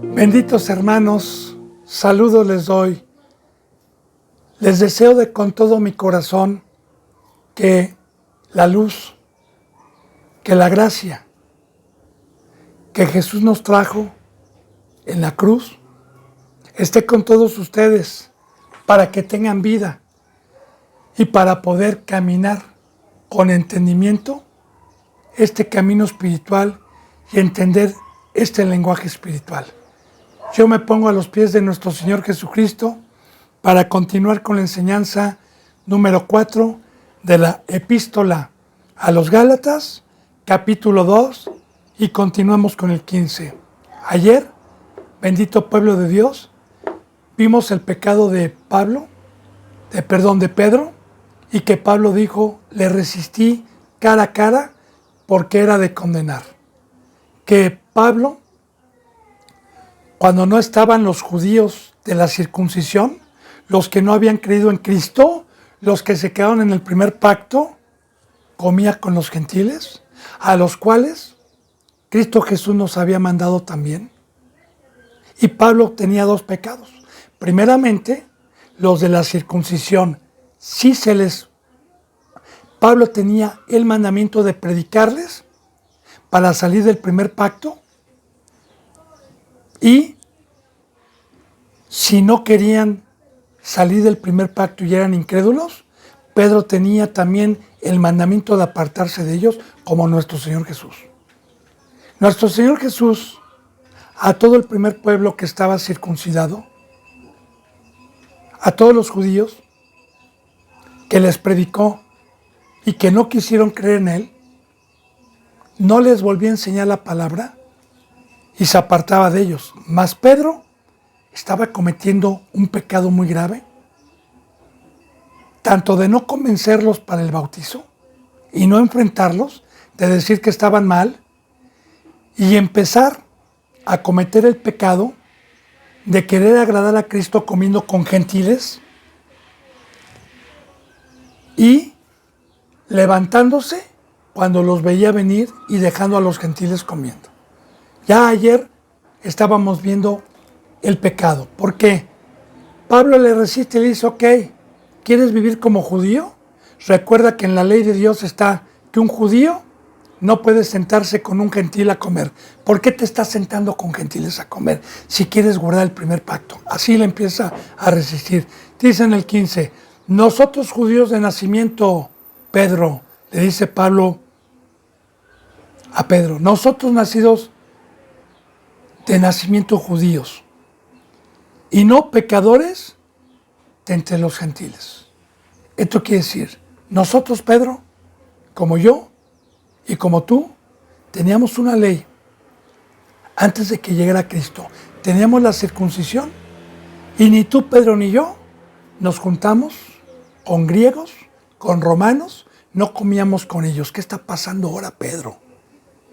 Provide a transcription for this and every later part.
Benditos hermanos, saludos les doy. Les deseo con todo mi corazón que la luz, que la gracia que Jesús nos trajo en la cruz esté con todos ustedes para que tengan vida y para poder caminar con entendimiento este camino espiritual y entender este lenguaje espiritual. Yo me pongo a los pies de nuestro Señor Jesucristo para continuar con la enseñanza número 4 de la Epístola a los Gálatas, capítulo 2, y continuamos con el 15. Ayer, bendito pueblo de Dios, vimos el pecado de Pedro, y que Pablo dijo, le resistí cara a cara porque era de condenar. Que Pablo, cuando no estaban los judíos de la circuncisión, los que no habían creído en Cristo, los que se quedaron en el primer pacto, comía con los gentiles, a los cuales Cristo Jesús nos había mandado también. Y Pablo tenía dos pecados. Primeramente, los de la circuncisión. Pablo tenía el mandamiento de predicarles para salir del primer pacto, y si no querían salir del primer pacto y eran incrédulos, Pedro tenía también el mandamiento de apartarse de ellos, como nuestro Señor Jesús. Nuestro Señor Jesús, a todo el primer pueblo que estaba circuncidado, a todos los judíos que les predicó y que no quisieron creer en Él, no les volvía a enseñar la palabra y se apartaba de ellos. Mas Pedro estaba cometiendo un pecado muy grave, tanto de no convencerlos para el bautizo y no enfrentarlos, de decir que estaban mal, y empezar a cometer el pecado de querer agradar a Cristo comiendo con gentiles y levantándose cuando los veía venir y dejando a los gentiles comiendo. Ya ayer estábamos viendo el pecado. ¿Por qué? Pablo le resiste y le dice, ok, ¿quieres vivir como judío? Recuerda que en la ley de Dios está que un judío no puede sentarse con un gentil a comer. ¿Por qué te estás sentando con gentiles a comer si quieres guardar el primer pacto? Así le empieza a resistir. Dice en el 15, nosotros judíos de nacimiento, Pedro, le dice Pablo a Pedro, nosotros nacidos de nacimiento judíos y no pecadores de entre los gentiles. Esto quiere decir, nosotros, Pedro, como yo y como tú, teníamos una ley antes de que llegara Cristo. Teníamos la circuncisión y ni tú, Pedro, ni yo nos juntamos con griegos, con romanos, no comíamos con ellos. ¿Qué está pasando ahora, Pedro?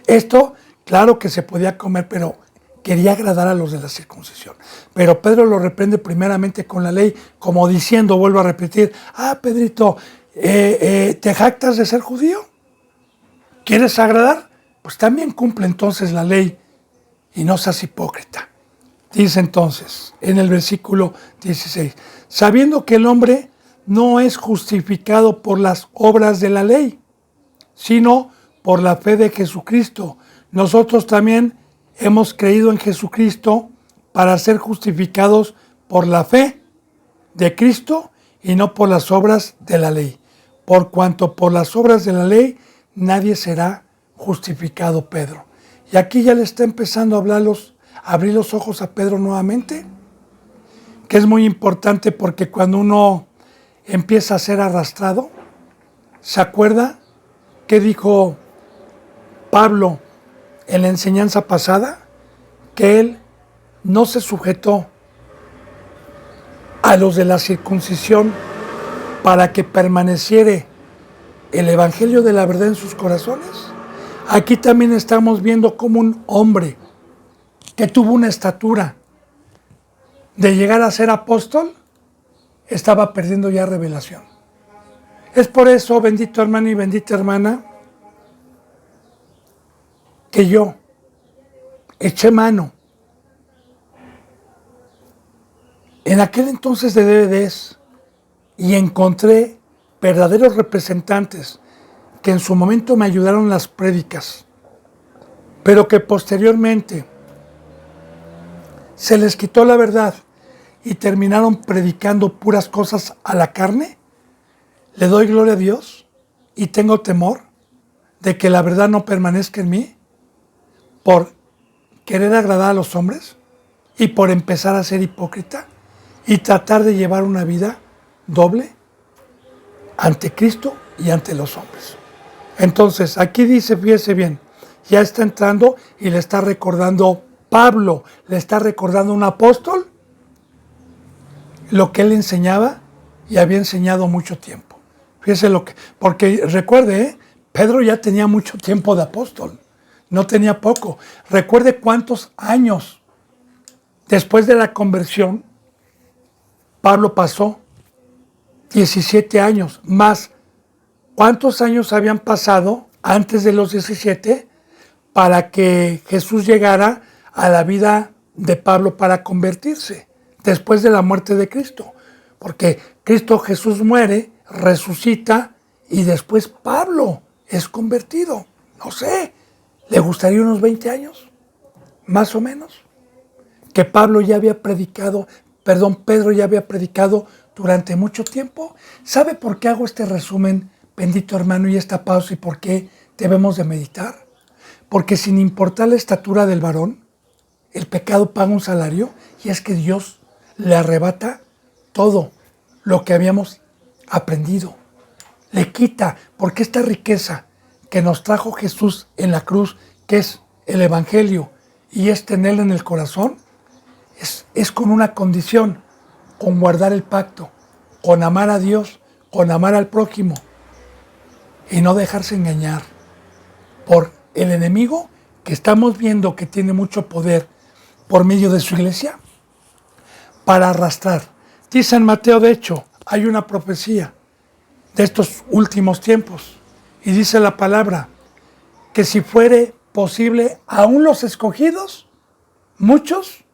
Esto, claro que se podía comer, pero quería agradar a los de la circuncisión. Pero Pedro lo reprende primeramente con la ley, como diciendo, vuelvo a repetir, Pedrito, ¿te jactas de ser judío? ¿Quieres agradar? Pues también cumple entonces la ley y no seas hipócrita. Dice entonces, en el versículo 16, sabiendo que el hombre no es justificado por las obras de la ley, sino por la fe de Jesucristo. Nosotros también hemos creído en Jesucristo para ser justificados por la fe de Cristo y no por las obras de la ley. Por cuanto por las obras de la ley nadie será justificado, Pedro. Y aquí ya le está empezando a abrir los ojos a Pedro nuevamente, que es muy importante porque cuando uno empieza a ser arrastrado, ¿se acuerda qué dijo Pablo en la enseñanza pasada? Que él no se sujetó a los de la circuncisión para que permaneciera el evangelio de la verdad en sus corazones. Aquí también estamos viendo cómo un hombre que tuvo una estatura de llegar a ser apóstol estaba perdiendo ya revelación. Es por eso, bendito hermano y bendita hermana, que yo eché mano en aquel entonces de DVDs y encontré verdaderos representantes que en su momento me ayudaron las prédicas, pero que posteriormente se les quitó la verdad y terminaron predicando puras cosas a la carne. Le doy gloria a Dios y tengo temor de que la verdad no permanezca en mí por querer agradar a los hombres y por empezar a ser hipócrita y tratar de llevar una vida doble ante Cristo y ante los hombres. Entonces, aquí dice, fíjese bien, ya está entrando y le está recordando Pablo, le está recordando un apóstol lo que él enseñaba y había enseñado mucho tiempo. Fíjese lo que, porque recuerde, Pedro ya tenía mucho tiempo de apóstol, no tenía poco. Recuerde cuántos años después de la conversión Pablo pasó, 17 años, más cuántos años habían pasado antes de los 17 para que Jesús llegara a la vida de Pablo para convertirse, después de la muerte de Cristo. Porque Cristo Jesús muere, resucita y después Pablo es convertido. No sé, ¿le gustaría unos 20 años? Más o menos. Que Pedro ya había predicado durante mucho tiempo. ¿Sabe por qué hago este resumen, bendito hermano, y esta pausa y por qué debemos de meditar? Porque sin importar la estatura del varón, el pecado paga un salario y es que Dios le arrebata todo lo que habíamos aprendido. Le quita, porque esta riqueza que nos trajo Jesús en la cruz, que es el Evangelio y es tenerlo en el corazón, es con una condición, con guardar el pacto, con amar a Dios, con amar al prójimo y no dejarse engañar por el enemigo que estamos viendo que tiene mucho poder por medio de su iglesia para arrastrar. Dice en Mateo, de hecho, hay una profecía de estos últimos tiempos y dice la palabra que si fuere posible, aún los escogidos, muchos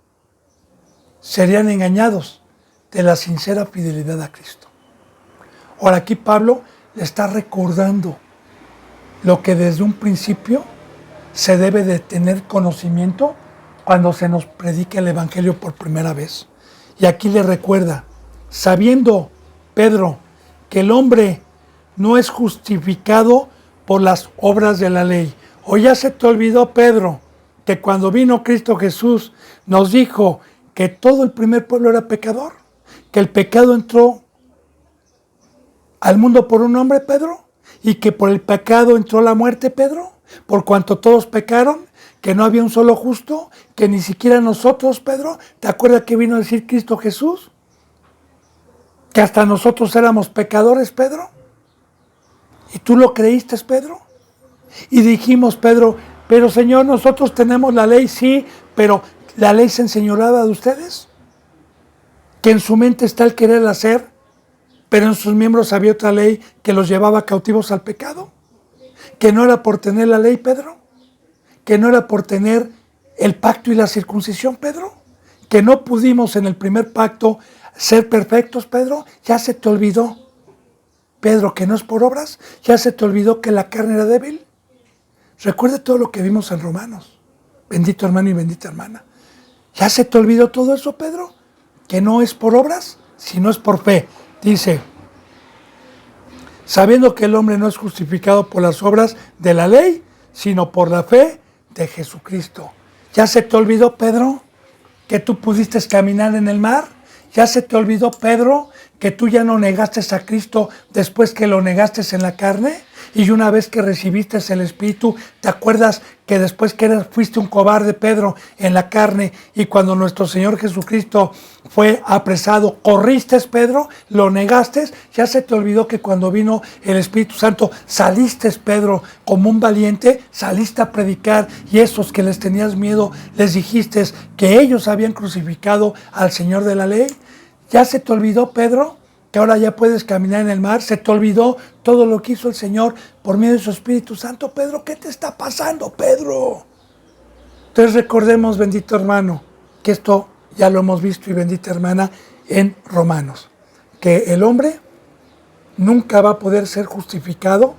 serían engañados de la sincera fidelidad a Cristo. Ahora aquí Pablo le está recordando lo que desde un principio se debe de tener conocimiento cuando se nos predica el Evangelio por primera vez. Y aquí le recuerda, sabiendo Pedro que el hombre no es justificado por las obras de la ley. ¿O ya se te olvidó, Pedro, que cuando vino Cristo Jesús nos dijo que todo el primer pueblo era pecador? Que el pecado entró al mundo por un hombre, Pedro, y que por el pecado entró la muerte, Pedro, por cuanto todos pecaron, que no había un solo justo, que ni siquiera nosotros, Pedro. ¿Te acuerdas que vino a decir Cristo Jesús? Que hasta nosotros éramos pecadores, Pedro. ¿Y tú lo creíste, Pedro? Y dijimos, Pedro, pero Señor, nosotros tenemos la ley, sí, pero ¿la ley se enseñoreaba de ustedes? Que en su mente está el querer hacer, pero en sus miembros había otra ley que los llevaba cautivos al pecado. Que no era por tener la ley, Pedro. Que no era por tener el pacto y la circuncisión, Pedro. Que no pudimos en el primer pacto ser perfectos, Pedro. Ya se te olvidó, Pedro, que no es por obras. Ya se te olvidó que la carne era débil. Recuerda todo lo que vimos en Romanos. Bendito hermano y bendita hermana. ¿Ya se te olvidó todo eso, Pedro? Que no es por obras, sino es por fe. Dice, sabiendo que el hombre no es justificado por las obras de la ley, sino por la fe de Jesucristo. ¿Ya se te olvidó, Pedro, que tú pudiste caminar en el mar? ¿Ya se te olvidó, Pedro, que tú ya no negaste a Cristo después que lo negaste en la carne? Y una vez que recibiste el Espíritu, ¿te acuerdas que después que fuiste un cobarde, Pedro, en la carne, y cuando nuestro Señor Jesucristo fue apresado, corriste, Pedro, lo negaste? ¿Ya se te olvidó que cuando vino el Espíritu Santo saliste, Pedro, como un valiente, saliste a predicar, y esos que les tenías miedo les dijiste que ellos habían crucificado al Señor de la ley? ¿Ya se te olvidó, Pedro, que ahora ya puedes caminar en el mar? ¿Se te olvidó todo lo que hizo el Señor por medio de su Espíritu Santo, Pedro? ¿Qué te está pasando, Pedro? Entonces recordemos, bendito hermano, que esto ya lo hemos visto, y bendita hermana, en Romanos, que el hombre nunca va a poder ser justificado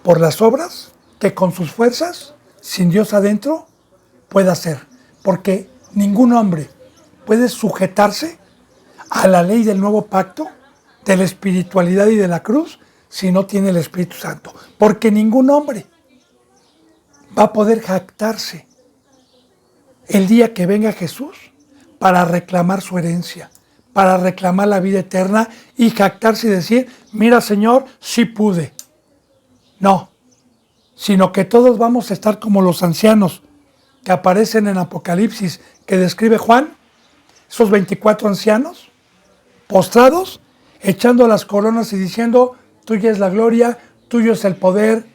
por las obras que con sus fuerzas, sin Dios adentro, pueda hacer. Porque ningún hombre puede sujetarse a la ley del nuevo pacto, de la espiritualidad y de la cruz, si no tiene el Espíritu Santo. Porque ningún hombre va a poder jactarse el día que venga Jesús para reclamar su herencia, para reclamar la vida eterna y jactarse y decir, mira Señor, sí pude. No, sino que todos vamos a estar como los ancianos que aparecen en Apocalipsis, que describe Juan, esos 24 ancianos, postrados, echando las coronas y diciendo, tuya es la gloria, tuyo es el poder,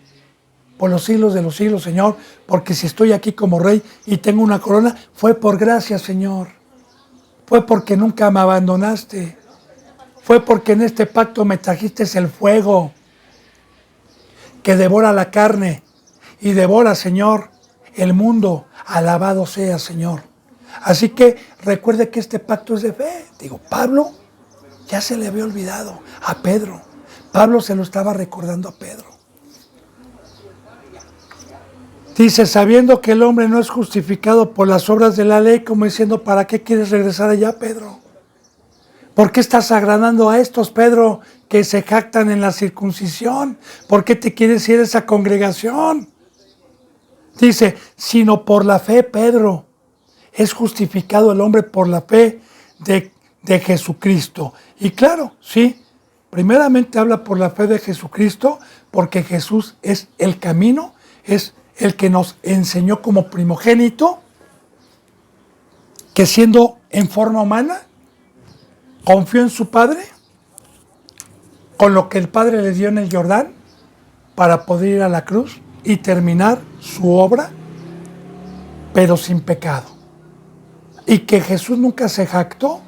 por los siglos de los siglos, Señor, porque si estoy aquí como rey y tengo una corona, fue por gracia, Señor. Fue porque nunca me abandonaste. Fue porque en este pacto me trajiste el fuego que devora la carne y devora, Señor, el mundo. Alabado sea, Señor. Así que recuerde que este pacto es de fe. Digo, Pablo ya se le había olvidado a Pedro. Pablo se lo estaba recordando a Pedro. Dice, sabiendo que el hombre no es justificado por las obras de la ley, como diciendo, ¿para qué quieres regresar allá, Pedro? ¿Por qué estás agradando a estos, Pedro, que se jactan en la circuncisión? ¿Por qué te quieres ir a esa congregación? Dice, sino por la fe, Pedro, es justificado el hombre por la fe de Jesucristo. Y claro, sí, primeramente habla por la fe de Jesucristo, porque Jesús es el camino, es el que nos enseñó como primogénito, que siendo en forma humana, confió en su Padre, con lo que el Padre le dio en el Jordán, para poder ir a la cruz y terminar su obra, pero sin pecado. Y que Jesús nunca se jactó,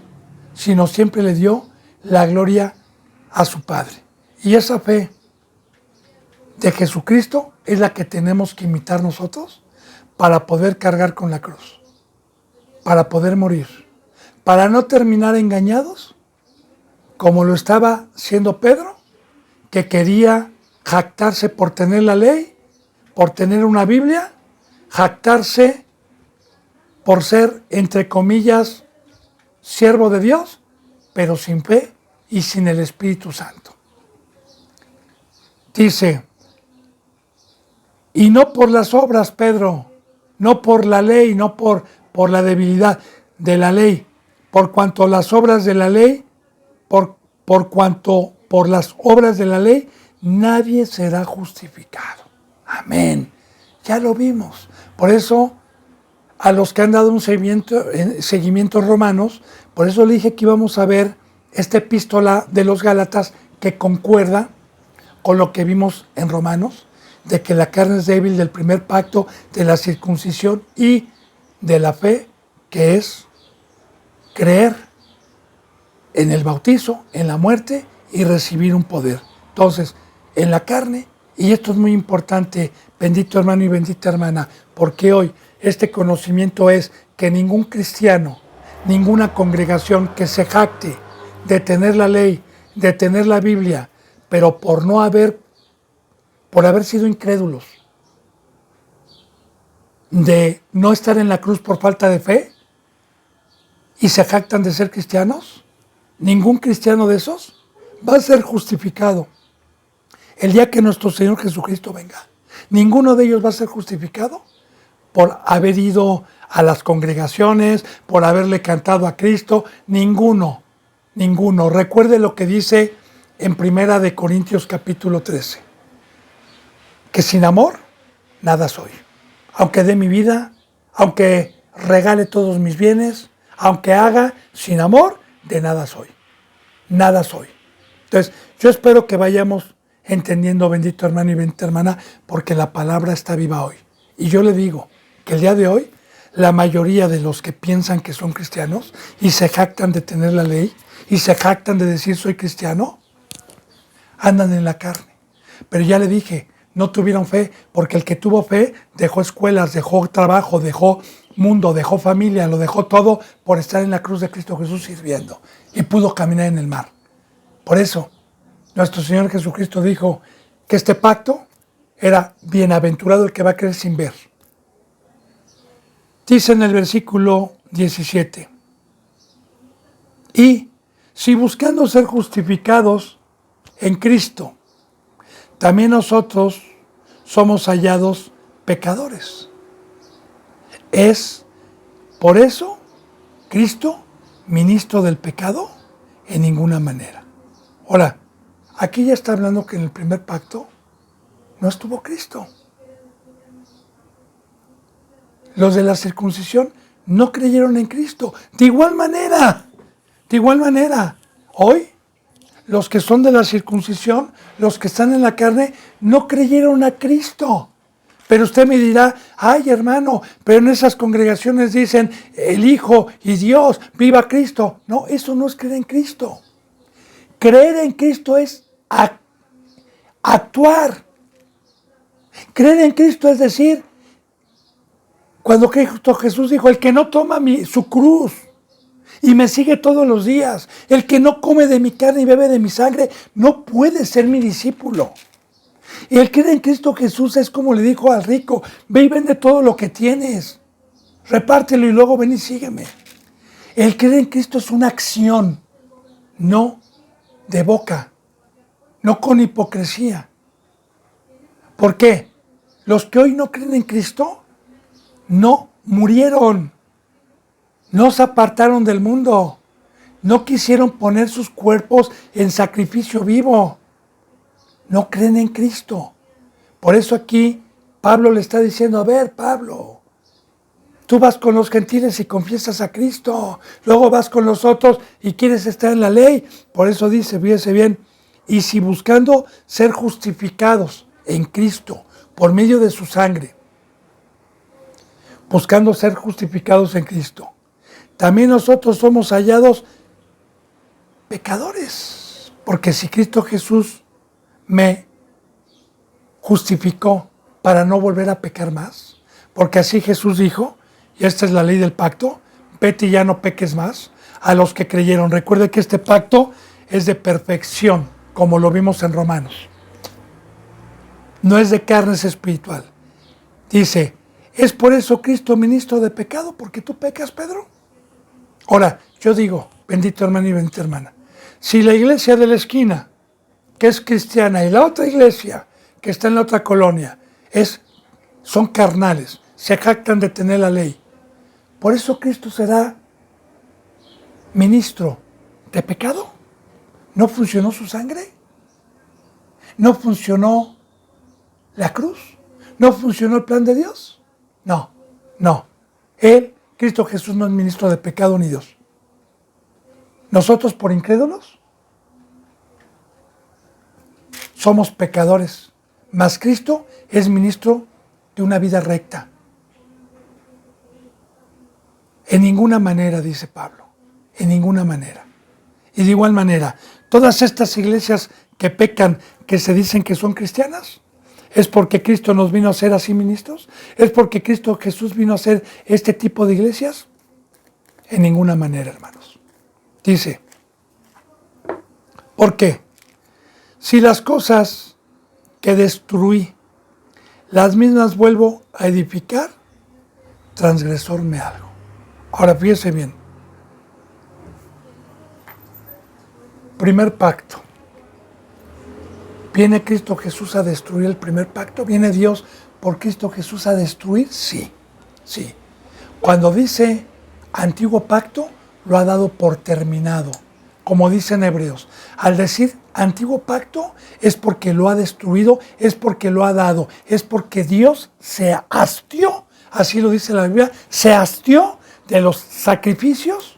sino siempre le dio la gloria a su Padre. Y esa fe de Jesucristo es la que tenemos que imitar nosotros para poder cargar con la cruz, para poder morir, para no terminar engañados, como lo estaba siendo Pedro, que quería jactarse por tener la ley, por tener una Biblia, jactarse por ser, entre comillas, siervo de Dios, pero sin fe y sin el Espíritu Santo. Dice, y no por las obras, Pedro, no por la ley, no por la debilidad de la ley, por cuanto las obras de la ley, por cuanto por las obras de la ley, nadie será justificado. Amén. Ya lo vimos. Por eso, a los que han dado un seguimiento romanos, por eso le dije que íbamos a ver esta epístola de los Gálatas que concuerda con lo que vimos en Romanos, de que la carne es débil del primer pacto, de la circuncisión y de la fe, que es creer en el bautizo, en la muerte y recibir un poder. Entonces, en la carne, y esto es muy importante, bendito hermano y bendita hermana, porque hoy este conocimiento es que ningún cristiano, ninguna congregación que se jacte de tener la ley, de tener la Biblia, pero por haber sido incrédulos, de no estar en la cruz por falta de fe, y se jactan de ser cristianos, ningún cristiano de esos va a ser justificado el día que nuestro Señor Jesucristo venga. Ninguno de ellos va a ser justificado por haber ido a las congregaciones, por haberle cantado a Cristo, ninguno. Recuerde lo que dice en 1 Corintios capítulo 13, que sin amor nada soy. Aunque dé mi vida, aunque regale todos mis bienes, aunque haga, sin amor, de nada soy. Nada soy. Entonces, yo espero que vayamos entendiendo, bendito hermano y bendita hermana, porque la palabra está viva hoy. Y yo le digo que el día de hoy, la mayoría de los que piensan que son cristianos y se jactan de tener la ley y se jactan de decir soy cristiano, andan en la carne. Pero ya le dije, no tuvieron fe, porque el que tuvo fe dejó escuelas, dejó trabajo, dejó mundo, dejó familia, lo dejó todo por estar en la cruz de Cristo Jesús sirviendo. Y pudo caminar en el mar. Por eso, nuestro Señor Jesucristo dijo que este pacto era bienaventurado el que va a creer sin ver. Dice en el versículo 17, y si buscando ser justificados en Cristo, también nosotros somos hallados pecadores. ¿Es por eso Cristo ministro del pecado? En ninguna manera. Ahora, aquí ya está hablando que en el primer pacto no estuvo Cristo. Los de la circuncisión no creyeron en Cristo. De igual manera, hoy los que son de la circuncisión, los que están en la carne, no creyeron a Cristo. Pero usted me dirá, ay hermano, pero en esas congregaciones dicen el Hijo y Dios, viva Cristo. No, eso no es creer en Cristo. Creer en Cristo es actuar. Creer en Cristo es decir, cuando Cristo Jesús dijo, el que no toma su cruz y me sigue todos los días, el que no come de mi carne y bebe de mi sangre, no puede ser mi discípulo. Y el creer en Cristo Jesús es como le dijo al rico, ve y vende todo lo que tienes, repártelo y luego ven y sígueme. El creer en Cristo es una acción, no de boca, no con hipocresía. ¿Por qué? Los que hoy no creen en Cristo no murieron, no se apartaron del mundo, no quisieron poner sus cuerpos en sacrificio vivo, no creen en Cristo. Por eso aquí Pablo le está diciendo, a ver Pablo, tú vas con los gentiles y confiesas a Cristo, luego vas con los otros y quieres estar en la ley. Por eso dice, fíjese bien, y si buscando ser justificados en Cristo por medio de su sangre, buscando ser justificados en Cristo, también nosotros somos hallados pecadores. Porque si Cristo Jesús me justificó para no volver a pecar más, porque así Jesús dijo, y esta es la ley del pacto, vete y ya no peques más, a los que creyeron. Recuerde que este pacto es de perfección, como lo vimos en Romanos. No es de carne, es espiritual. Dice, ¿es por eso Cristo ministro de pecado? ¿Porque tú pecas, Pedro? Ahora, yo digo, bendito hermano y bendita hermana, si la iglesia de la esquina, que es cristiana, y la otra iglesia, que está en la otra colonia, son carnales, se jactan de tener la ley, ¿por eso Cristo será ministro de pecado? ¿No funcionó su sangre? ¿No funcionó la cruz? ¿No funcionó el plan de Dios? No. Cristo Jesús no es ministro de pecado ni Dios. Nosotros por incrédulos somos pecadores, mas Cristo es ministro de una vida recta. En ninguna manera, dice Pablo, en ninguna manera. Y de igual manera, todas estas iglesias que pecan, que se dicen que son cristianas, ¿es porque Cristo nos vino a ser así ministros? ¿Es porque Cristo Jesús vino a ser este tipo de iglesias? En ninguna manera, hermanos. Dice, ¿por qué? Si las cosas que destruí, las mismas vuelvo a edificar, transgresor me hago. Ahora fíjese bien. Primer pacto. ¿Viene Cristo Jesús a destruir el primer pacto? ¿Viene Dios por Cristo Jesús a destruir? Sí. Cuando dice antiguo pacto, lo ha dado por terminado. Como dicen Hebreos, al decir antiguo pacto es porque lo ha destruido, es porque lo ha dado, es porque Dios se hastió, así lo dice la Biblia, se hastió de los sacrificios,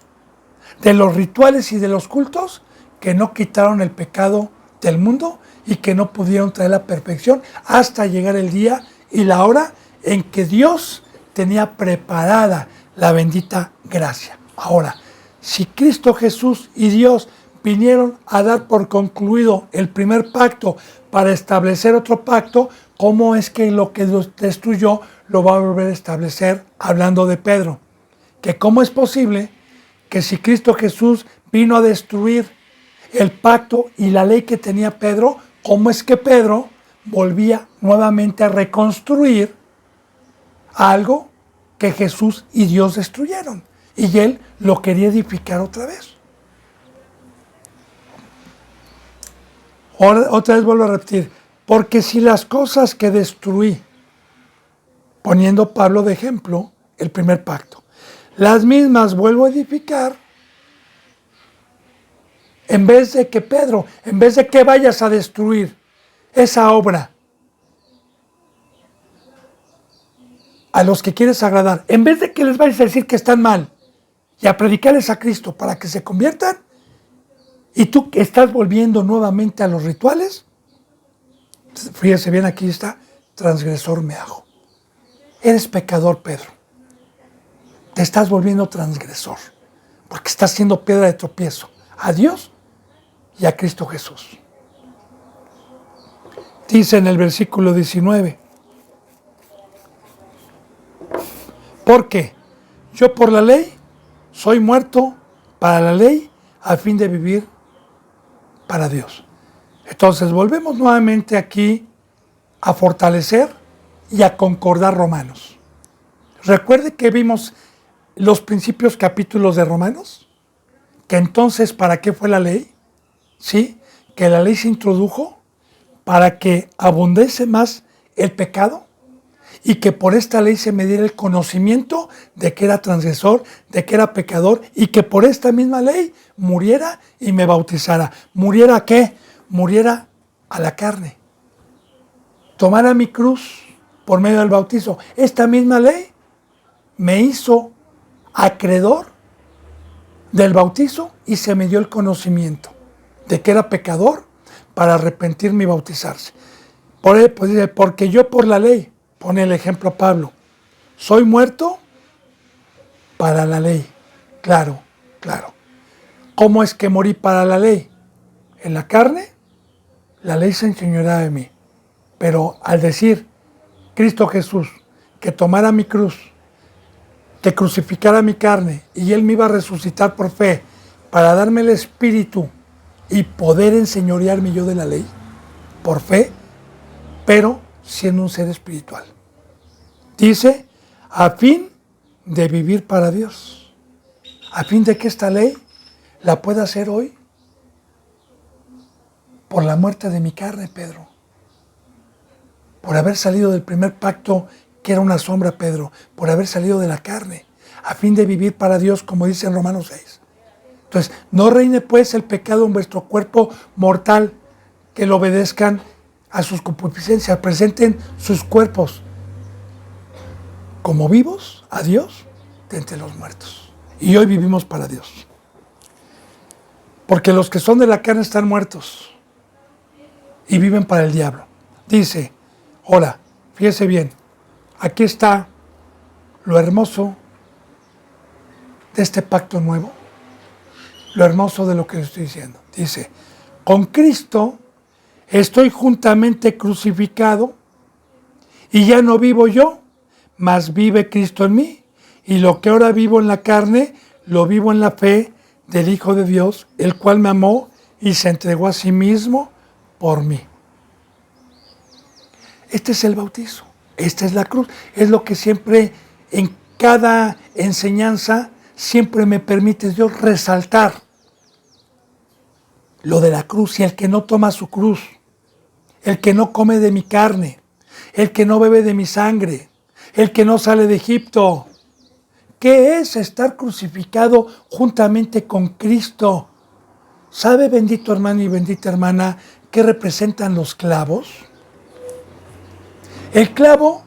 de los rituales y de los cultos que no quitaron el pecado del mundo y que no pudieron traer la perfección hasta llegar el día y la hora en que Dios tenía preparada la bendita gracia. Ahora, si Cristo Jesús y Dios vinieron a dar por concluido el primer pacto para establecer otro pacto, ¿cómo es que lo que Dios destruyó lo va a volver a establecer hablando de Pedro. Que cómo es posible que si Cristo Jesús vino a destruir el pacto y la ley que tenía Pedro, cómo es que Pedro volvía nuevamente a reconstruir algo que Jesús y Dios destruyeron. Y él lo quería edificar otra vez. Otra vez vuelvo a repetir, porque si las cosas que destruí, poniendo Pablo de ejemplo, el primer pacto, las mismas vuelvo a edificar, en vez de que Pedro, en vez de que vayas a destruir esa obra a los que quieres agradar, en vez de que les vayas a decir que están mal y a predicarles a Cristo para que se conviertan, y tú estás volviendo nuevamente a los rituales, fíjese bien, aquí está, transgresor me hago. Eres pecador, Pedro. Te estás volviendo transgresor, porque estás siendo piedra de tropiezo a Dios y a Cristo Jesús. Dice en el versículo 19, porque yo por la ley soy muerto para la ley a fin de vivir para Dios. Entonces volvemos nuevamente aquí a fortalecer y a concordar Romanos. Recuerde que vimos los principios capítulos de Romanos, que entonces ¿para qué fue la ley? ¿Sí? Que la ley se introdujo para que abundase más el pecado y que por esta ley se me diera el conocimiento de que era transgresor, de que era pecador, y que por esta misma ley muriera y me bautizara. ¿Muriera a qué? Muriera a la carne. Tomara mi cruz por medio del bautizo. Esta misma ley me hizo acreedor del bautizo y se me dio el conocimiento de que era pecador para arrepentirme y bautizarse. Porque yo por la ley, pone el ejemplo Pablo, soy muerto para la ley. Claro, claro. ¿Cómo es que morí para la ley? En la carne, la ley se enseñoreaba de mí. Pero al decir Cristo Jesús que tomara mi cruz, que crucificara mi carne y Él me iba a resucitar por fe para darme el Espíritu y poder enseñorearme yo de la ley, por fe, pero siendo un ser espiritual. Dice, a fin de vivir para Dios, a fin de que esta ley la pueda hacer hoy por la muerte de mi carne, Pedro. Por haber salido del primer pacto, que era una sombra, Pedro, por haber salido de la carne, a fin de vivir para Dios, como dice en Romanos 6. Entonces, no reine pues el pecado en vuestro cuerpo mortal, que lo obedezcan a sus concupiscencias, presenten sus cuerpos como vivos a Dios de entre los muertos. Y hoy vivimos para Dios. Porque los que son de la carne están muertos y viven para el diablo. Dice, ahora, fíjese bien, aquí está lo hermoso de este pacto nuevo, lo hermoso de lo que le estoy diciendo. Dice, con Cristo estoy juntamente crucificado y ya no vivo yo, mas vive Cristo en mí. Y lo que ahora vivo en la carne, lo vivo en la fe del Hijo de Dios, el cual me amó y se entregó a sí mismo por mí. Este es el bautizo, esta es la cruz. Es lo que siempre, en cada enseñanza, siempre me permite Dios resaltar lo de la cruz. Y el que no toma su cruz, el que no come de mi carne, el que no bebe de mi sangre, el que no sale de Egipto. ¿Qué es estar crucificado juntamente con Cristo? ¿Sabe, bendito hermano y bendita hermana, qué representan los clavos? El clavo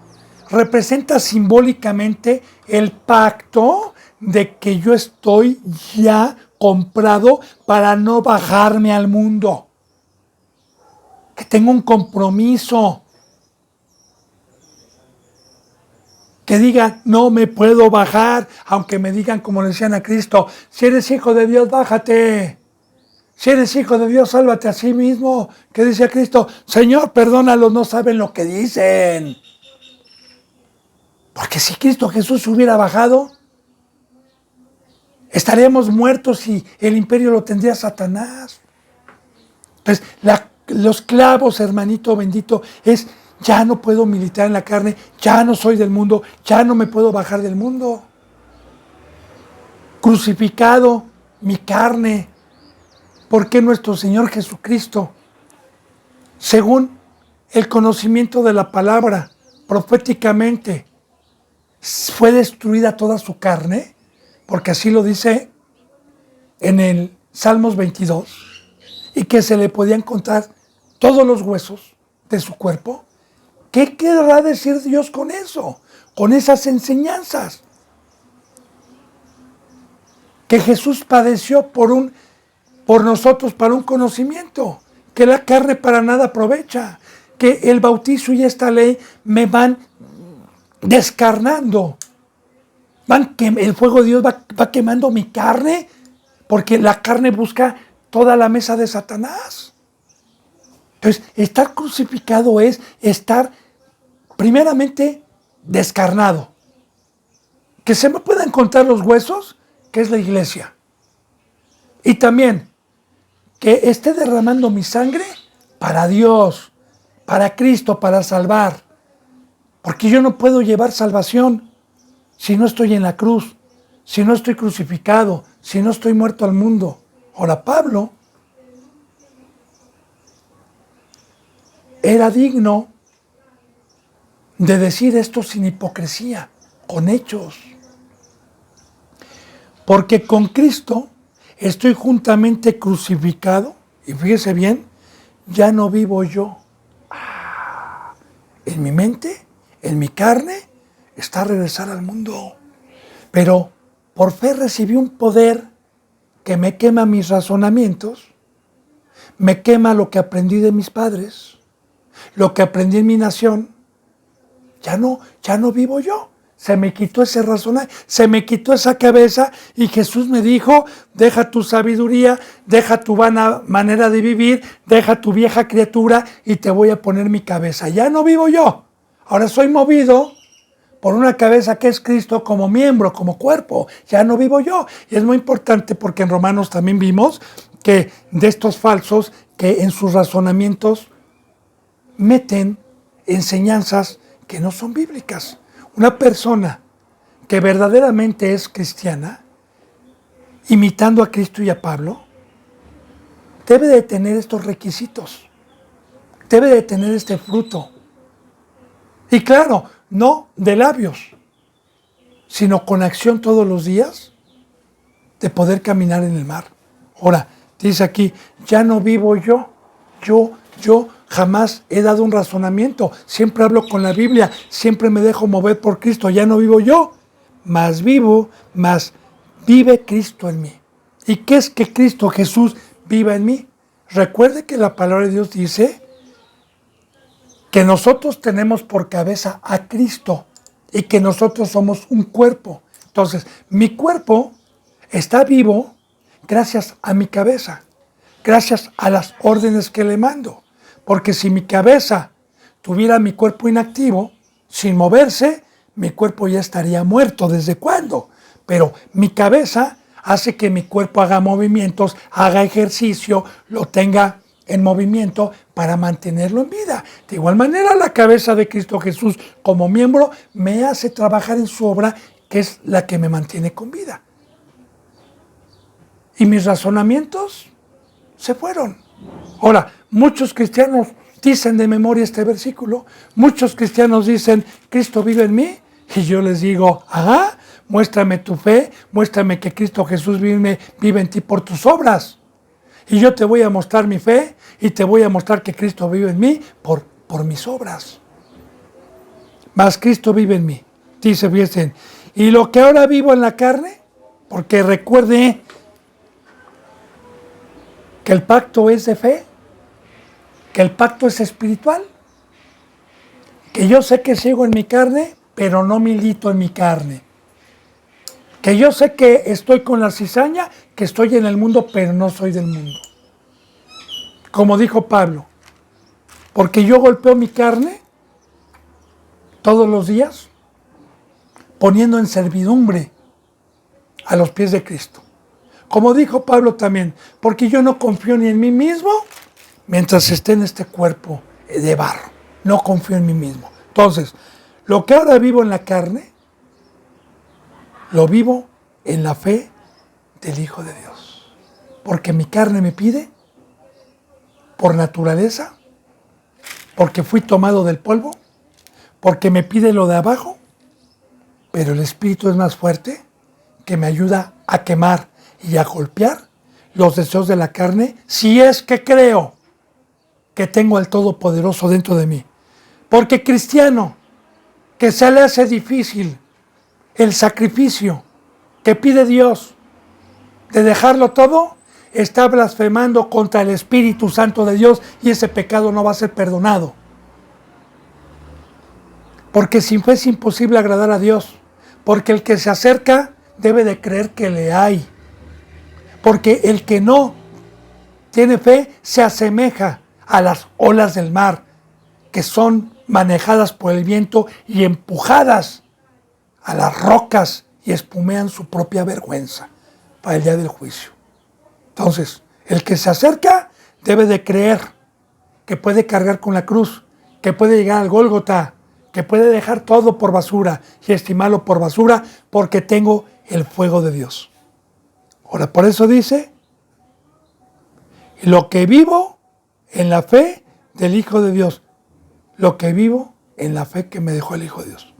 representa simbólicamente el pacto de que yo estoy ya comprado para no bajarme al mundo. Que tengo un compromiso. Que digan, no me puedo bajar, aunque me digan, como le decían a Cristo, si eres hijo de Dios, bájate. Si eres hijo de Dios, sálvate a sí mismo. ¿Qué decía Cristo? Señor, perdónalos, no saben lo que dicen. Porque si Cristo Jesús hubiera bajado, estaríamos muertos y el imperio lo tendría Satanás. Entonces, los clavos, hermanito bendito, es ya no puedo militar en la carne, ya no soy del mundo, ya no me puedo bajar del mundo. Crucificado mi carne, porque nuestro Señor Jesucristo, según el conocimiento de la palabra, proféticamente, fue destruida toda su carne, porque así lo dice en el Salmos 22, y que se le podían contar todos los huesos de su cuerpo. ¿Qué querrá decir Dios con eso? Con esas enseñanzas. Que Jesús padeció por nosotros para un conocimiento, que la carne para nada aprovecha, que el bautizo y esta ley me van descarnando, el fuego de Dios va quemando mi carne, porque la carne busca toda la mesa de Satanás. Entonces, estar crucificado es estar primeramente descarnado. Que se me puedan contar los huesos, que es la iglesia. Y también que esté derramando mi sangre para Dios, para Cristo, para salvar. Porque yo no puedo llevar salvación si no estoy en la cruz, si no estoy crucificado, si no estoy muerto al mundo. Ahora, Pablo era digno de decir esto sin hipocresía, con hechos. Porque con Cristo estoy juntamente crucificado, y fíjese bien, ya no vivo yo. En mi mente, en mi carne, está regresar al mundo. Pero por fe recibí un poder que me quema mis razonamientos, me quema lo que aprendí de mis padres, lo que aprendí en mi nación. Ya no vivo yo. Se me quitó ese razonamiento, se me quitó esa cabeza y Jesús me dijo, deja tu sabiduría, deja tu vana manera de vivir, deja tu vieja criatura y te voy a poner mi cabeza. Ya no vivo yo. Ahora soy movido por una cabeza que es Cristo como miembro, como cuerpo. Ya no vivo yo. Y es muy importante porque en Romanos también vimos que de estos falsos que en sus razonamientos meten enseñanzas que no son bíblicas. Una persona que verdaderamente es cristiana, imitando a Cristo y a Pablo, debe de tener estos requisitos, debe de tener este fruto. Y claro, no de labios, sino con acción todos los días de poder caminar en el mar. Ahora, dice aquí, ya no vivo yo jamás he dado un razonamiento, siempre hablo con la Biblia, siempre me dejo mover por Cristo, ya no vivo yo, mas vive Cristo en mí. ¿Y qué es que Cristo Jesús viva en mí? Recuerde que la palabra de Dios dice que nosotros tenemos por cabeza a Cristo y que nosotros somos un cuerpo. Entonces, mi cuerpo está vivo gracias a mi cabeza, gracias a las órdenes que le mando. Porque si mi cabeza tuviera mi cuerpo inactivo, sin moverse, mi cuerpo ya estaría muerto. ¿Desde cuándo? Pero mi cabeza hace que mi cuerpo haga movimientos, haga ejercicio, lo tenga en movimiento para mantenerlo en vida. De igual manera, la cabeza de Cristo Jesús como miembro me hace trabajar en su obra, que es la que me mantiene con vida. Y mis razonamientos se fueron. Ahora, muchos cristianos dicen de memoria este versículo, muchos cristianos dicen, Cristo vive en mí, y yo les digo, ajá, muéstrame tu fe, muéstrame que Cristo Jesús vive en ti por tus obras. Y yo te voy a mostrar mi fe, y te voy a mostrar que Cristo vive en mí por mis obras. Mas Cristo vive en mí, dice, fíjense, y lo que ahora vivo en la carne, porque recuerde que el pacto es de fe, que el pacto es espiritual, que yo sé que sigo en mi carne, pero no milito en mi carne, que yo sé que estoy con la cizaña, que estoy en el mundo, pero no soy del mundo. Como dijo Pablo, porque yo golpeo mi carne todos los días, poniendo en servidumbre a los pies de Cristo. Como dijo Pablo también, porque yo no confío ni en mí mismo mientras esté en este cuerpo de barro. No confío en mí mismo. Entonces, lo que ahora vivo en la carne, lo vivo en la fe del Hijo de Dios. Porque mi carne me pide, por naturaleza, porque fui tomado del polvo, porque me pide lo de abajo, pero el Espíritu es más fuerte, que me ayuda a quemar y a golpear los deseos de la carne, si es que creo que tengo al Todopoderoso dentro de mí. Porque cristiano, que se le hace difícil el sacrificio que pide Dios de dejarlo todo, está blasfemando contra el Espíritu Santo de Dios y ese pecado no va a ser perdonado. Porque sin fe es imposible agradar a Dios. Porque el que se acerca debe de creer que le hay. Porque el que no tiene fe se asemeja a las olas del mar, que son manejadas por el viento y empujadas a las rocas y espumean su propia vergüenza para el día del juicio. Entonces, el que se acerca debe de creer que puede cargar con la cruz, que puede llegar al Gólgota, que puede dejar todo por basura y estimarlo por basura porque tengo el fuego de Dios. Ahora, por eso dice, lo que vivo en la fe del Hijo de Dios, lo que vivo en la fe que me dejó el Hijo de Dios.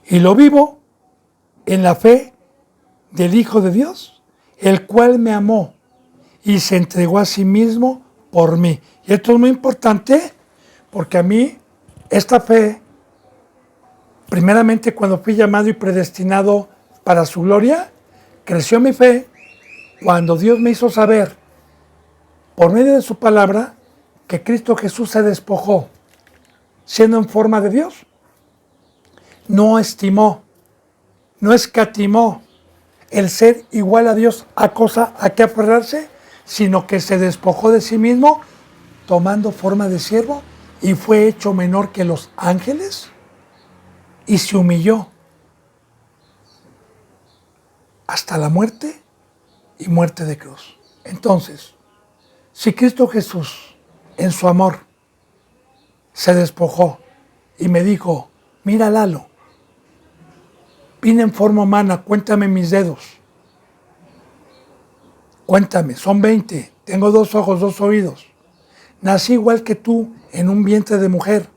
Y lo vivo en la fe del Hijo de Dios, el cual me amó y se entregó a sí mismo por mí. Y esto es muy importante porque a mí esta fe, primeramente cuando fui llamado y predestinado para su gloria, creció mi fe cuando Dios me hizo saber, por medio de su palabra, que Cristo Jesús se despojó, siendo en forma de Dios. No estimó, no escatimó el ser igual a Dios a cosa a que aferrarse, sino que se despojó de sí mismo, tomando forma de siervo, y fue hecho menor que los ángeles, y se humilló hasta la muerte y muerte de cruz. Entonces, si Cristo Jesús, en su amor, se despojó y me dijo, mira Lalo, vine en forma humana, cuéntame mis dedos. Cuéntame, son 20, tengo 2 ojos, 2 oídos. Nací igual que tú en un vientre de mujer.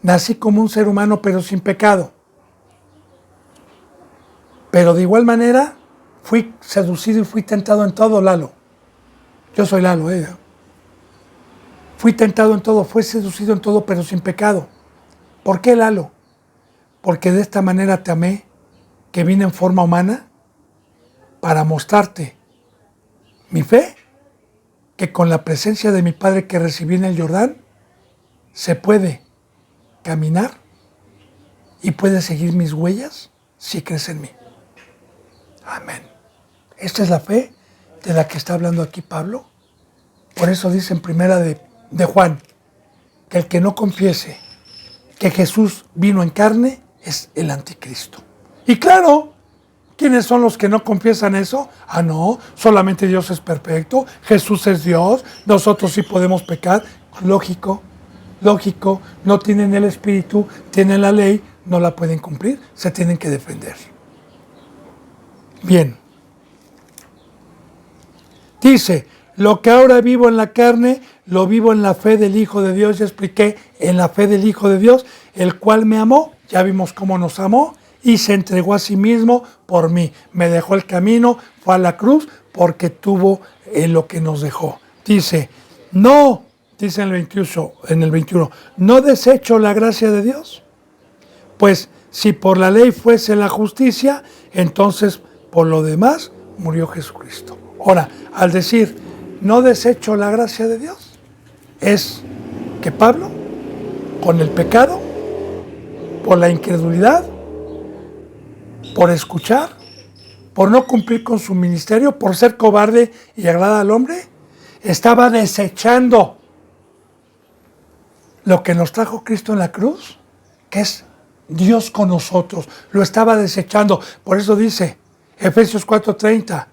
Nací como un ser humano pero sin pecado. Pero de igual manera fui seducido y fui tentado en todo, Lalo. Yo soy Lalo, Fui tentado en todo, fui seducido en todo pero sin pecado. ¿Por qué, Lalo? Porque de esta manera te amé, que vine en forma humana para mostrarte mi fe, que con la presencia de mi Padre que recibí en el Jordán, se puede caminar y puede seguir mis huellas si crees en mí. Amén. Esta es la fe de la que está hablando aquí Pablo. Por eso dice en primera de Juan, que el que no confiese que Jesús vino en carne es el anticristo. Y claro, ¿quiénes son los que no confiesan eso? Ah, no, solamente Dios es perfecto, Jesús es Dios, nosotros sí podemos pecar. Lógico, no tienen el Espíritu, tienen la ley, no la pueden cumplir, se tienen que defender. Bien. Dice, lo que ahora vivo en la carne, lo vivo en la fe del Hijo de Dios. Ya expliqué, en la fe del Hijo de Dios, el cual me amó, ya vimos cómo nos amó, y se entregó a sí mismo por mí. Me dejó el camino, fue a la cruz, porque tuvo lo que nos dejó. Dice, no, dice en el 21, no desecho la gracia de Dios. Pues si por la ley fuese la justicia, entonces por lo demás murió Jesucristo. Ahora, al decir, no desecho la gracia de Dios, es que Pablo, con el pecado, por la incredulidad, por escuchar, por no cumplir con su ministerio, por ser cobarde y agradar al hombre, estaba desechando lo que nos trajo Cristo en la cruz, que es Dios con nosotros, lo estaba desechando. Por eso dice Efesios 4:30,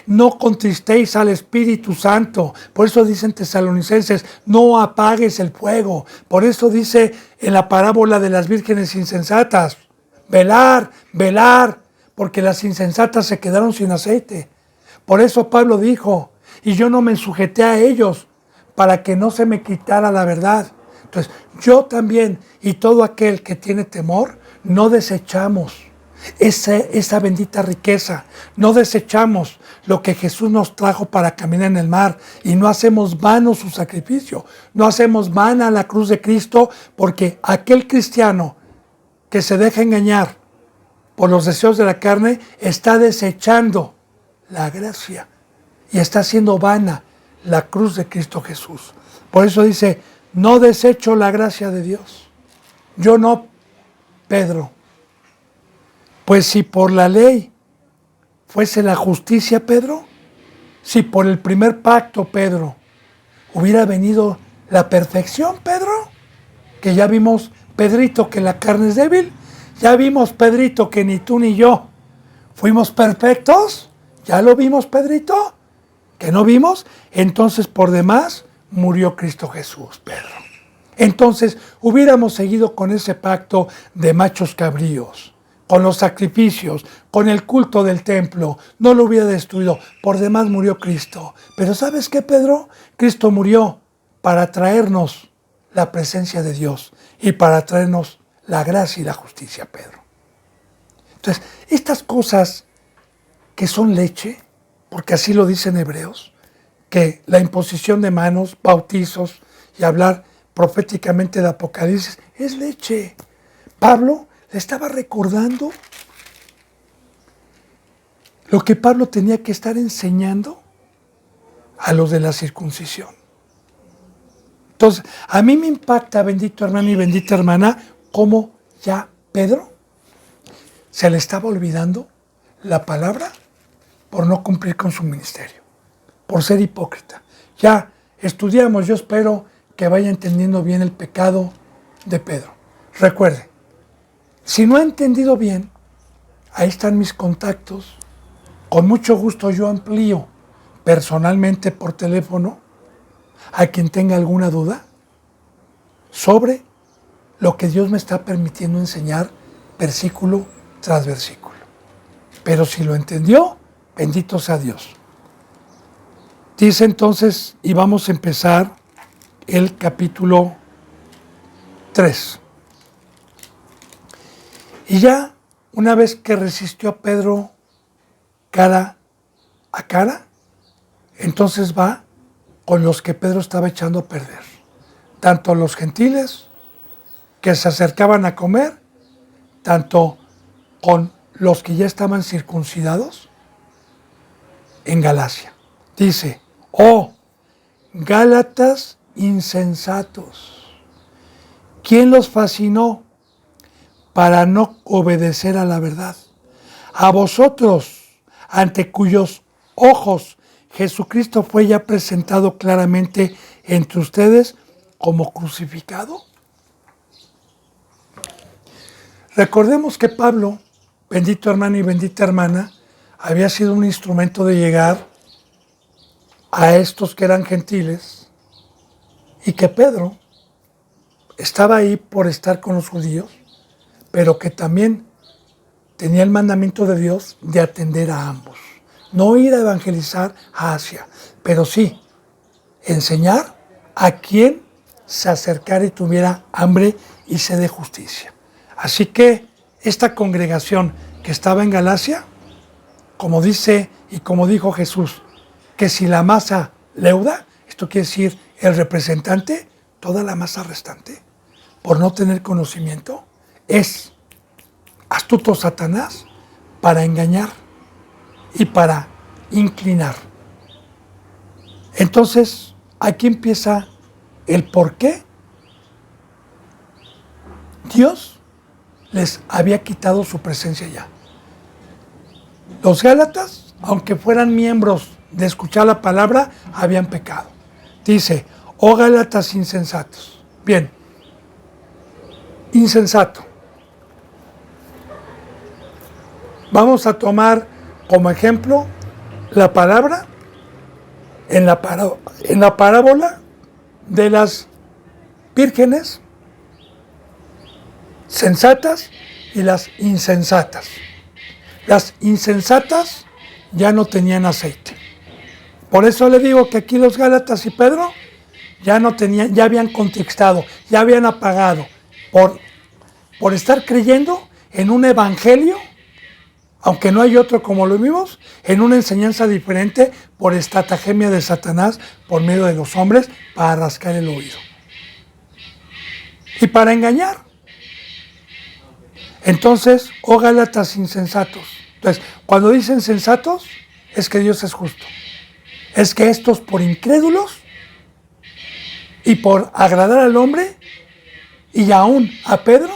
no contristéis al Espíritu Santo. Por eso dicen Tesalonicenses, no apagues el fuego. Por eso dice en la parábola de las vírgenes insensatas, velar, velar, porque las insensatas se quedaron sin aceite. Por eso Pablo dijo, y yo no me sujeté a ellos, para que no se me quitara la verdad. Entonces, yo también y todo aquel que tiene temor, no desechamos esa bendita riqueza. No desechamos lo que Jesús nos trajo para caminar en el mar y no hacemos vano su sacrificio. No hacemos vana la cruz de Cristo, porque aquel cristiano que se deja engañar por los deseos de la carne está desechando la gracia y está haciendo vana la cruz de Cristo Jesús. Por eso dice, no desecho la gracia de Dios. Yo no, Pedro. Pues si por la ley fuese la justicia, Pedro, si por el primer pacto, Pedro, hubiera venido la perfección, Pedro, que ya vimos, Pedrito, que la carne es débil, ya vimos, Pedrito, que ni tú ni yo fuimos perfectos, ya lo vimos, Pedrito, que no vimos, entonces por demás murió Cristo Jesús, Pedro. Entonces hubiéramos seguido con ese pacto de machos cabríos, con los sacrificios, con el culto del templo, no lo hubiera destruido, por demás murió Cristo. Pero ¿sabes qué, Pedro? Cristo murió para traernos la presencia de Dios y para traernos la gracia y la justicia, Pedro. Entonces, estas cosas que son leche, porque así lo dicen Hebreos, que la imposición de manos, bautizos y hablar proféticamente de Apocalipsis es leche. Pablo le estaba recordando lo que Pablo tenía que estar enseñando a los de la circuncisión. Entonces, a mí me impacta, bendito hermano y bendita hermana, cómo ya Pedro se le estaba olvidando la palabra por no cumplir con su ministerio, por ser hipócrita. Ya estudiamos, yo espero que vaya entendiendo bien el pecado de Pedro. Recuerde, si no ha entendido bien, ahí están mis contactos. Con mucho gusto yo amplío personalmente por teléfono a quien tenga alguna duda sobre lo que Dios me está permitiendo enseñar versículo tras versículo. Pero si lo entendió, bendito sea Dios. Dice entonces, y vamos a empezar el capítulo 3. Y ya, una vez que resistió a Pedro cara a cara, entonces va con los que Pedro estaba echando a perder. Tanto los gentiles que se acercaban a comer, tanto con los que ya estaban circuncidados en Galacia. Dice, oh, Gálatas insensatos, ¿quién los fascinó para no obedecer a la verdad? A vosotros, ante cuyos ojos Jesucristo fue ya presentado claramente entre ustedes como crucificado. Recordemos que Pablo, bendito hermano y bendita hermana, había sido un instrumento de llegar a estos que eran gentiles y que Pedro estaba ahí por estar con los judíos, pero que también tenía el mandamiento de Dios de atender a ambos. No ir a evangelizar a Asia, pero sí enseñar a quien se acercara y tuviera hambre y sed de justicia. Así que esta congregación que estaba en Galacia, como dice y como dijo Jesús, que si la masa leuda, esto quiere decir el representante, toda la masa restante, por no tener conocimiento, es astuto Satanás para engañar y para inclinar. Entonces, aquí empieza el por qué Dios les había quitado su presencia ya. Los Gálatas, aunque fueran miembros de escuchar la palabra, habían pecado. Dice, oh Gálatas insensatos. Bien, insensato. Vamos a tomar como ejemplo la palabra en la parábola de las vírgenes sensatas y las insensatas. Las insensatas ya no tenían aceite. Por eso le digo que aquí los Gálatas y Pedro ya no tenían, ya habían contextado, ya habían apagado por estar creyendo en un evangelio, aunque no hay otro como lo vimos, en una enseñanza diferente por estratagema de Satanás por medio de los hombres para rascar el oído y para engañar. Entonces, oh Gálatas insensatos. Entonces, cuando dicen sensatos, es que Dios es justo. Es que estos por incrédulos y por agradar al hombre y aún a Pedro,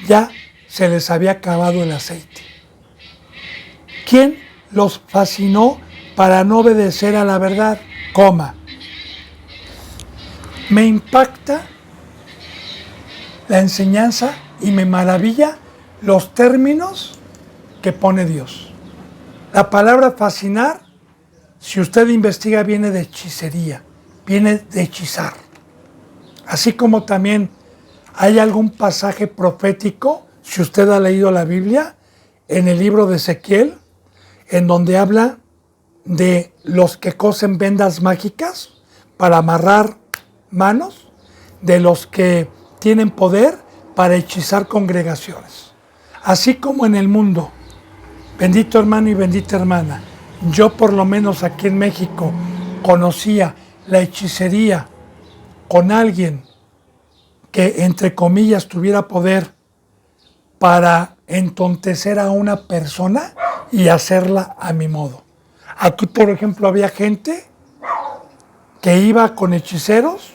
ya se les había acabado el aceite. ¿Quién los fascinó para no obedecer a la verdad? Me impacta la enseñanza y me maravilla los términos que pone Dios. La palabra fascinar, si usted investiga, viene de hechicería, viene de hechizar. Así como también hay algún pasaje profético, si usted ha leído la Biblia, en el libro de Ezequiel, en donde habla de los que cosen vendas mágicas para amarrar manos, de los que tienen poder para hechizar congregaciones. Así como en el mundo, bendito hermano y bendita hermana, yo por lo menos aquí en México conocía la hechicería con alguien que entre comillas tuviera poder para entontecer a una persona y hacerla a mi modo. Aquí, por ejemplo, había gente que iba con hechiceros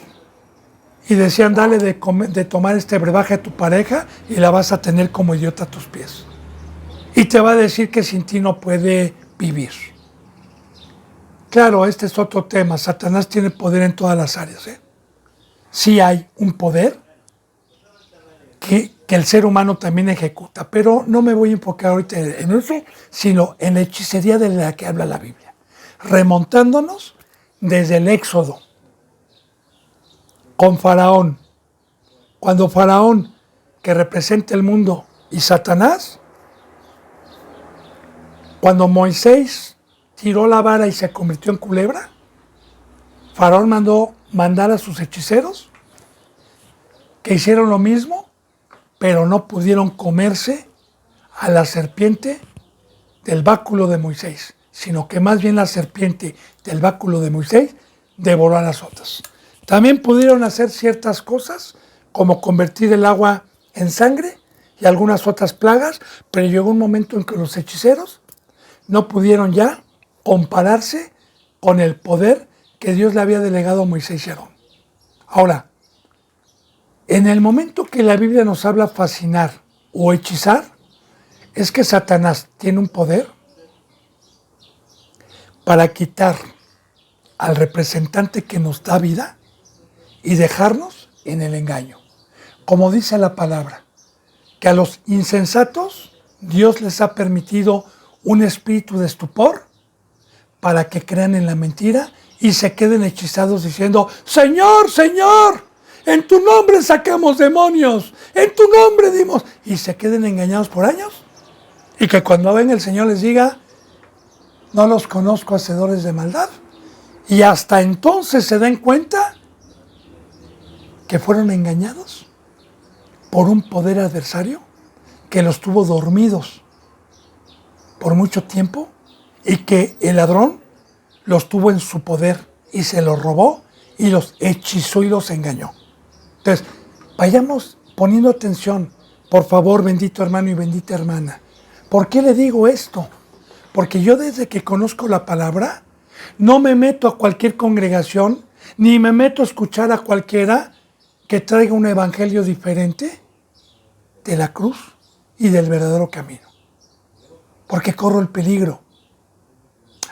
y decían, dale de tomar este brebaje a tu pareja y la vas a tener como idiota a tus pies. Y te va a decir que sin ti no puede vivir. Claro, este es otro tema. Satanás tiene poder en todas las áreas. Sí hay un poder que el ser humano también ejecuta, pero no me voy a enfocar ahorita en eso, sino en la hechicería de la que habla la Biblia. Remontándonos desde el Éxodo, con Faraón. Cuando Faraón, que representa el mundo, y Satanás, cuando Moisés tiró la vara y se convirtió en culebra, Faraón mandó mandar a sus hechiceros que hicieron lo mismo, pero no pudieron comerse a la serpiente del báculo de Moisés, sino que más bien la serpiente del báculo de Moisés devoró a las otras. También pudieron hacer ciertas cosas, como convertir el agua en sangre y algunas otras plagas, pero llegó un momento en que los hechiceros no pudieron ya compararse con el poder que Dios le había delegado a Moisés y Aarón. Ahora, en el momento que la Biblia nos habla fascinar o hechizar, es que Satanás tiene un poder para quitar al representante que nos da vida y dejarnos en el engaño. Como dice la palabra, que a los insensatos Dios les ha permitido un espíritu de estupor para que crean en la mentira y se queden hechizados diciendo, Señor, Señor, en tu nombre sacamos demonios, en tu nombre dimos, y se queden engañados por años. Y que cuando venga el Señor les diga, no los conozco, hacedores de maldad. Y hasta entonces se den cuenta que fueron engañados por un poder adversario que los tuvo dormidos por mucho tiempo y que el ladrón los tuvo en su poder y se los robó y los hechizó y los engañó. Entonces, vayamos poniendo atención, por favor, bendito hermano y bendita hermana. ¿Por qué le digo esto? Porque yo desde que conozco la palabra, no me meto a cualquier congregación, ni me meto a escuchar a cualquiera que traiga un evangelio diferente de la cruz y del verdadero camino. Porque corro el peligro.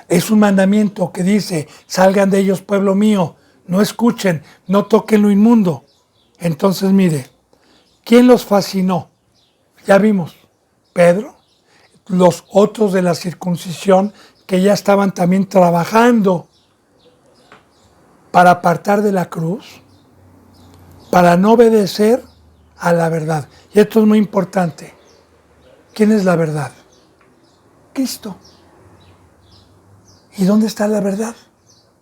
Es un mandamiento que dice, salgan de ellos, pueblo mío, no escuchen, no toquen lo inmundo. Entonces, mire, ¿quién los fascinó? Ya vimos, Pedro. los otros de la circuncisión que ya estaban también trabajando para apartar de la cruz, para no obedecer a la verdad. Y esto es muy importante. ¿Quién es la verdad? Cristo. ¿Y dónde está la verdad?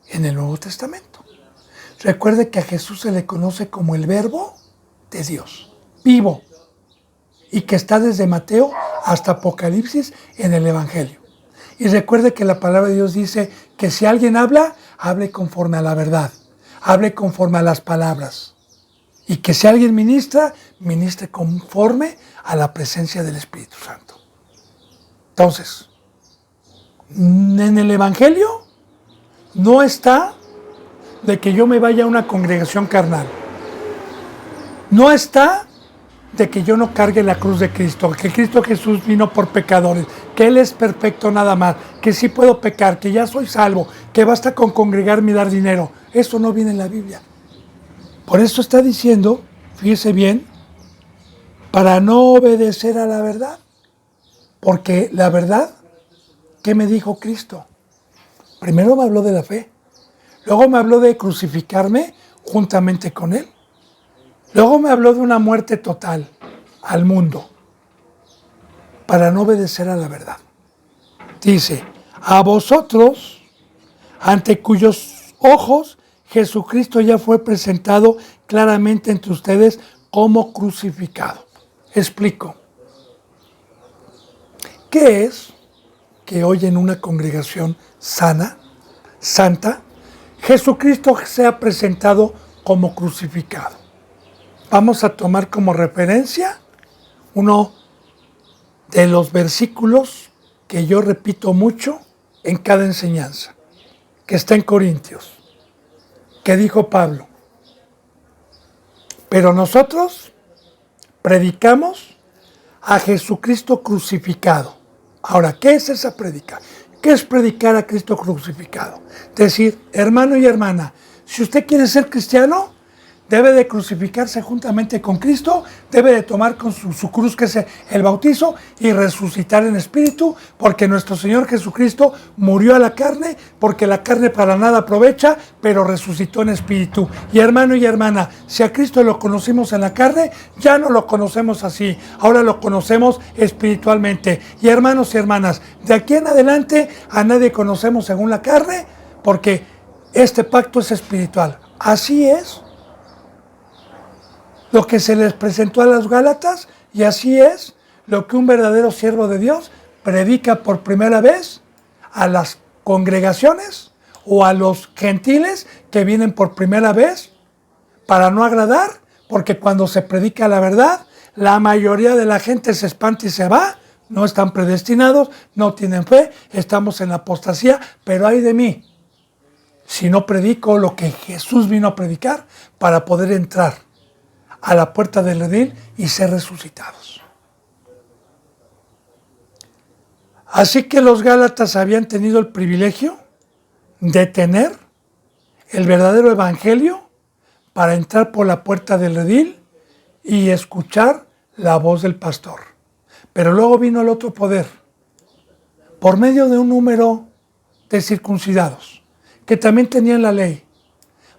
En el Nuevo Testamento. Recuerde que a Jesús se le conoce como el Verbo de Dios, vivo, y que está desde Mateo hasta Apocalipsis en el Evangelio. Y recuerde que la palabra de Dios dice que si alguien habla, hable conforme a la verdad, hable conforme a las palabras. Y que si alguien ministra, ministre conforme a la presencia del Espíritu Santo. Entonces, en el Evangelio no está de que yo me vaya a una congregación carnal. No está de que yo no cargue la cruz de Cristo, que Cristo Jesús vino por pecadores, que Él es perfecto nada más, que sí puedo pecar, que ya soy salvo, que basta con congregarme y dar dinero. Eso no viene en la Biblia. Por eso está diciendo, fíjese bien, para no obedecer a la verdad. Porque la verdad, ¿qué me dijo Cristo? Primero me habló de la fe, luego me habló de crucificarme juntamente con Él. Luego me habló de una muerte total al mundo para no obedecer a la verdad. Dice, a vosotros, ante cuyos ojos Jesucristo ya fue presentado claramente entre ustedes como crucificado. Explico. ¿Qué es que hoy en una congregación sana, santa, Jesucristo sea presentado como crucificado? Vamos a tomar como referencia uno de los versículos que yo repito mucho en cada enseñanza, que está en Corintios, que dijo Pablo: pero nosotros predicamos a Jesucristo crucificado. Ahora, ¿qué es esa predica? ¿Qué es predicar a Cristo crucificado? Decir, hermano y hermana, si usted quiere ser cristiano, debe de crucificarse juntamente con Cristo, debe de tomar con su cruz, que es el bautizo, y resucitar en espíritu, porque nuestro Señor Jesucristo murió a la carne, porque la carne para nada aprovecha, pero resucitó en espíritu. Y hermano y hermana, si a Cristo lo conocimos en la carne, ya no lo conocemos así, ahora lo conocemos espiritualmente. Y hermanos y hermanas, de aquí en adelante a nadie conocemos según la carne, porque este pacto es espiritual. Así es lo que se les presentó a los Gálatas, y así es lo que un verdadero siervo de Dios predica por primera vez a las congregaciones o a los gentiles que vienen por primera vez para no agradar, porque cuando se predica la verdad, la mayoría de la gente se espanta y se va, no están predestinados, no tienen fe, estamos en la apostasía, pero ay de mí si no predico lo que Jesús vino a predicar para poder entrar a la puerta del redil y ser resucitados. Así que los Gálatas habían tenido el privilegio de tener el verdadero evangelio para entrar por la puerta del redil y escuchar la voz del pastor. Pero luego vino el otro poder, por medio de un número de circuncidados, que también tenían la ley,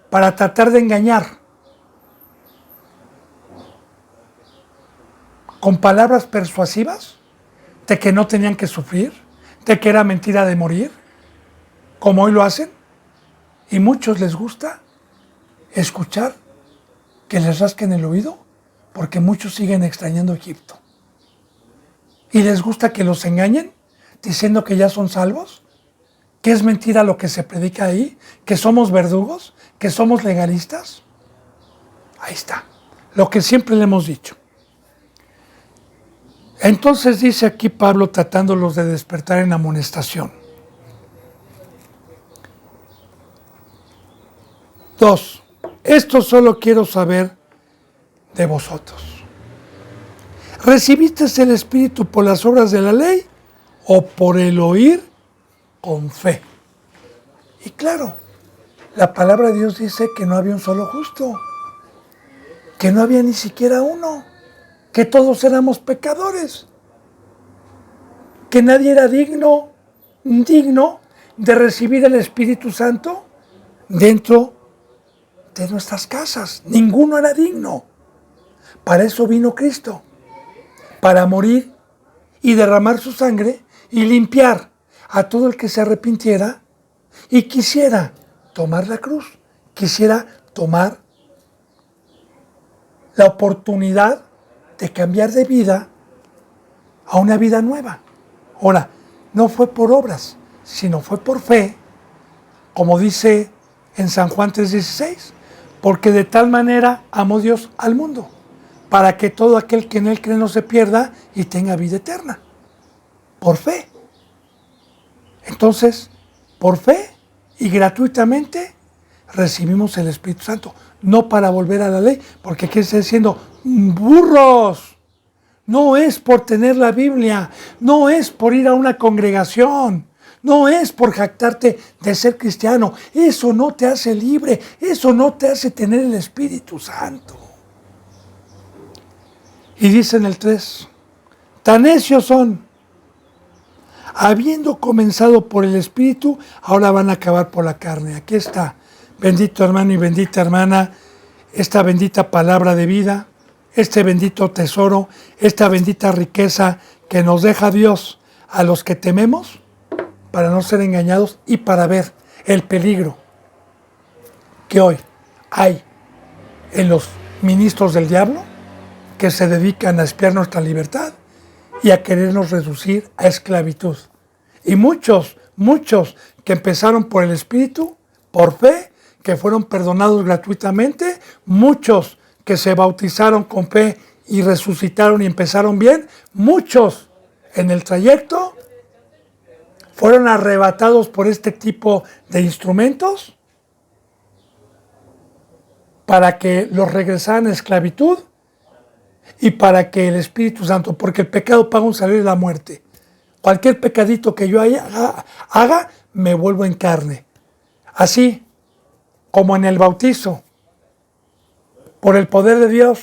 para tratar de engañar con palabras persuasivas de que no tenían que sufrir, de que era mentira de morir, como hoy lo hacen. Y muchos les gusta escuchar que les rasquen el oído, porque muchos siguen extrañando Egipto. Y les gusta que los engañen diciendo que ya son salvos, que es mentira lo que se predica ahí, que somos verdugos, que somos legalistas. Ahí está, lo que siempre le hemos dicho. Entonces dice aquí Pablo, tratándolos de despertar en amonestación. 2. Esto solo quiero saber de vosotros. ¿Recibiste el Espíritu por las obras de la ley o por el oír con fe? Y claro, la palabra de Dios dice que no había un solo justo, que no había ni siquiera uno, que todos éramos pecadores, que nadie era digno de recibir el Espíritu Santo dentro de nuestras casas. Ninguno era digno. Para eso vino Cristo, para morir y derramar su sangre y limpiar a todo el que se arrepintiera y quisiera tomar la cruz, quisiera tomar la oportunidad de cambiar de vida a una vida nueva. Ahora, no fue por obras, sino fue por fe, como dice en San Juan 3:16, porque de tal manera amó Dios al mundo, para que todo aquel que en él cree no se pierda y tenga vida eterna. Por fe. Entonces, por fe y gratuitamente recibimos el Espíritu Santo, no para volver a la ley, porque aquí está diciendo, burros, no es por tener la Biblia, no es por ir a una congregación, no es por jactarte de ser cristiano, eso no te hace libre, eso no te hace tener el Espíritu Santo. Y dice en el 3, tan necios son, habiendo comenzado por el Espíritu, ahora van a acabar por la carne. Aquí está, bendito hermano y bendita hermana, esta bendita palabra de vida, este bendito tesoro, esta bendita riqueza que nos deja Dios a los que tememos, para no ser engañados y para ver el peligro que hoy hay en los ministros del diablo que se dedican a espiar nuestra libertad y a querernos reducir a esclavitud. Y muchos que empezaron por el Espíritu, por fe, que fueron perdonados gratuitamente, muchos que se bautizaron con fe y resucitaron y empezaron bien, muchos en el trayecto fueron arrebatados por este tipo de instrumentos para que los regresaran a esclavitud y para que el Espíritu Santo, porque el pecado paga un salario de la muerte. Cualquier pecadito que yo haga, me vuelvo en carne. Así como en el bautizo, por el poder de Dios,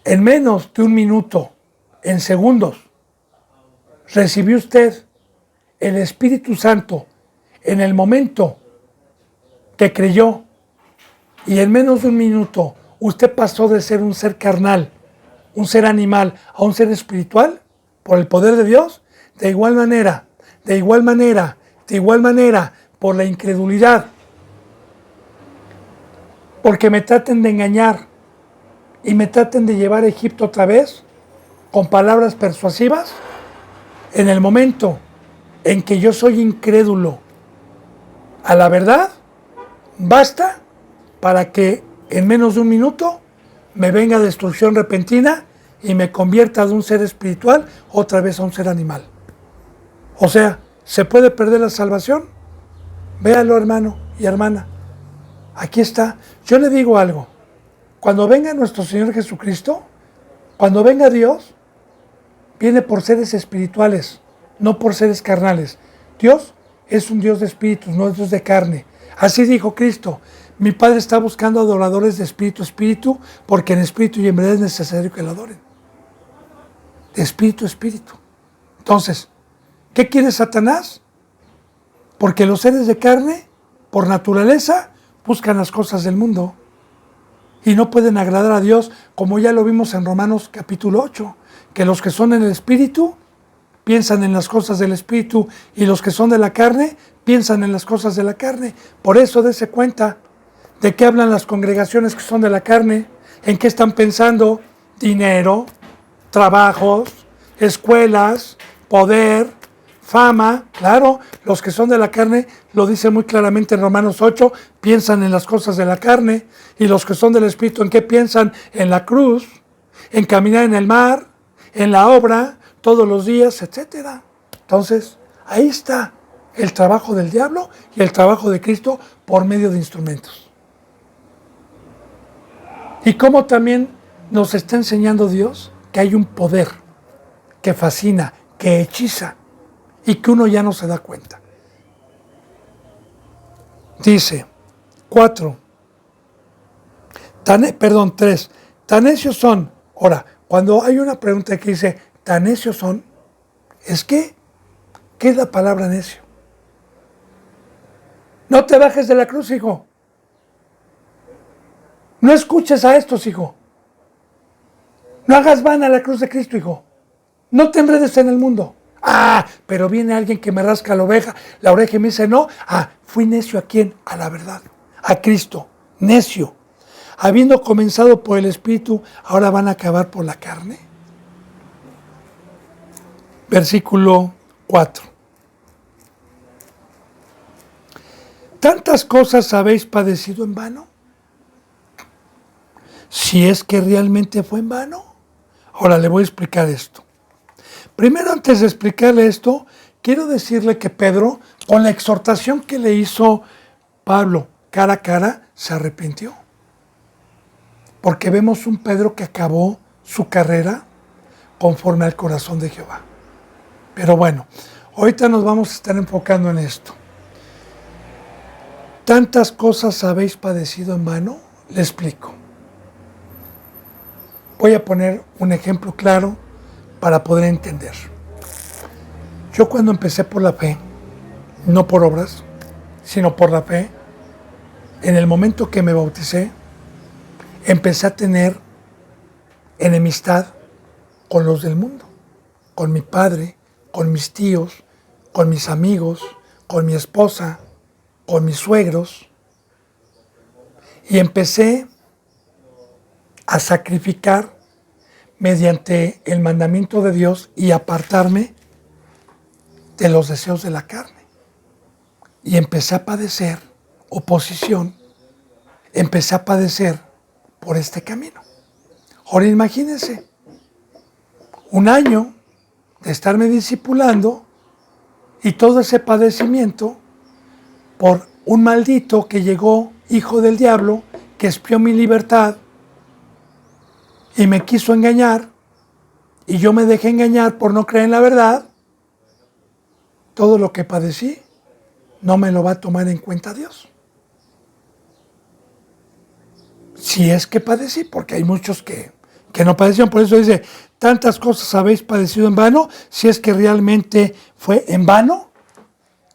en menos de un minuto, en segundos, recibió usted el Espíritu Santo en el momento que creyó, y en menos de un minuto usted pasó de ser un ser carnal, un ser animal, a un ser espiritual, por el poder de Dios. De igual manera, por la incredulidad, porque me traten de engañar y me traten de llevar a Egipto otra vez con palabras persuasivas, en el momento en que yo soy incrédulo a la verdad, basta para que en menos de un minuto me venga destrucción repentina y me convierta de un ser espiritual otra vez a un ser animal. O sea, ¿se puede perder la salvación? Véalo, hermano y hermana. Aquí está. Yo le digo algo. Cuando venga nuestro Señor Jesucristo, cuando venga Dios, viene por seres espirituales, no por seres carnales. Dios es un Dios de espíritus, no es Dios de carne. Así dijo Cristo. Mi Padre está buscando adoradores de espíritu a espíritu, porque en espíritu y en verdad es necesario que lo adoren. De espíritu a espíritu. Entonces, ¿qué quiere Satanás? Porque los seres de carne, por naturaleza, buscan las cosas del mundo y no pueden agradar a Dios, como ya lo vimos en Romanos capítulo 8, que los que son en el espíritu piensan en las cosas del espíritu y los que son de la carne piensan en las cosas de la carne. Por eso dése cuenta de qué hablan las congregaciones que son de la carne, en qué están pensando: dinero, trabajos, escuelas, poder, fama. Claro, los que son de la carne, lo dice muy claramente en Romanos 8, piensan en las cosas de la carne, y los que son del Espíritu, ¿en qué piensan? En la cruz, en caminar en el mar, en la obra, todos los días, etc. Entonces, ahí está el trabajo del diablo y el trabajo de Cristo por medio de instrumentos. Y cómo también nos está enseñando Dios que hay un poder que fascina, que hechiza, y que uno ya no se da cuenta. Dice, 3, tan necios son. Ahora, cuando hay una pregunta que dice, tan necios son, Es que, ¿qué es la palabra necio? No te bajes de la cruz, hijo. No escuches a estos, hijo. No hagas vana la cruz de Cristo, hijo. No te enredes en el mundo. Ah, pero viene alguien que me rasca la oreja y me dice no. Ah, fui necio ¿a quién? A la verdad, a Cristo. Necio. Habiendo comenzado por el Espíritu, ahora van a acabar por la carne. Versículo 4. ¿Tantas cosas habéis padecido en vano? Si es que realmente fue en vano. Ahora le voy a explicar esto. Primero, antes de explicarle esto, quiero decirle que Pedro, con la exhortación que le hizo Pablo cara a cara, se arrepintió. Porque vemos un Pedro que acabó su carrera conforme al corazón de Jehová. Pero bueno, ahorita nos vamos a estar enfocando en esto. ¿Tantas cosas habéis padecido en vano? Le explico. Voy a poner un ejemplo claro para poder entender. Yo cuando empecé por la fe, no por obras, sino por la fe, en el momento que me bauticé, empecé a tener enemistad con los del mundo, con mi padre, con mis tíos, con mis amigos, con mi esposa, con mis suegros, y empecé a sacrificar mediante el mandamiento de Dios y apartarme de los deseos de la carne. Y empecé a padecer oposición, empecé a padecer por este camino. Ahora imagínense, un año de estarme discipulando y todo ese padecimiento por un maldito que llegó, hijo del diablo, que espió mi libertad y me quiso engañar, y yo me dejé engañar por no creer en la verdad. Todo lo que padecí no me lo va a tomar en cuenta Dios. Si es que padecí, porque hay muchos que no padecieron. Por eso dice, tantas cosas habéis padecido en vano, si es que realmente fue en vano.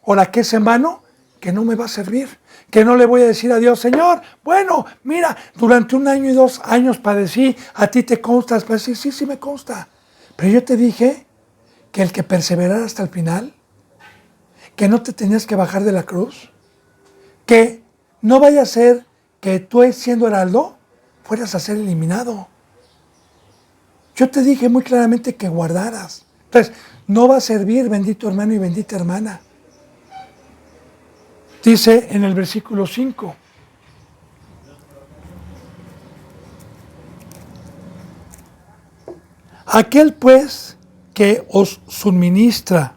Ahora, ¿qué es en vano? Que no me va a servir, que no le voy a decir a Dios, Señor, bueno, mira, durante 1 año y 2 años padecí, a ti te consta, pues sí me consta, pero yo te dije que el que perseverara hasta el final, que no te tenías que bajar de la cruz, que no vaya a ser que tú siendo heraldo, fueras a ser eliminado. Yo te dije muy claramente que guardaras. Entonces, no va a servir, bendito hermano y bendita hermana. Dice en el versículo 5. Aquel pues que os suministra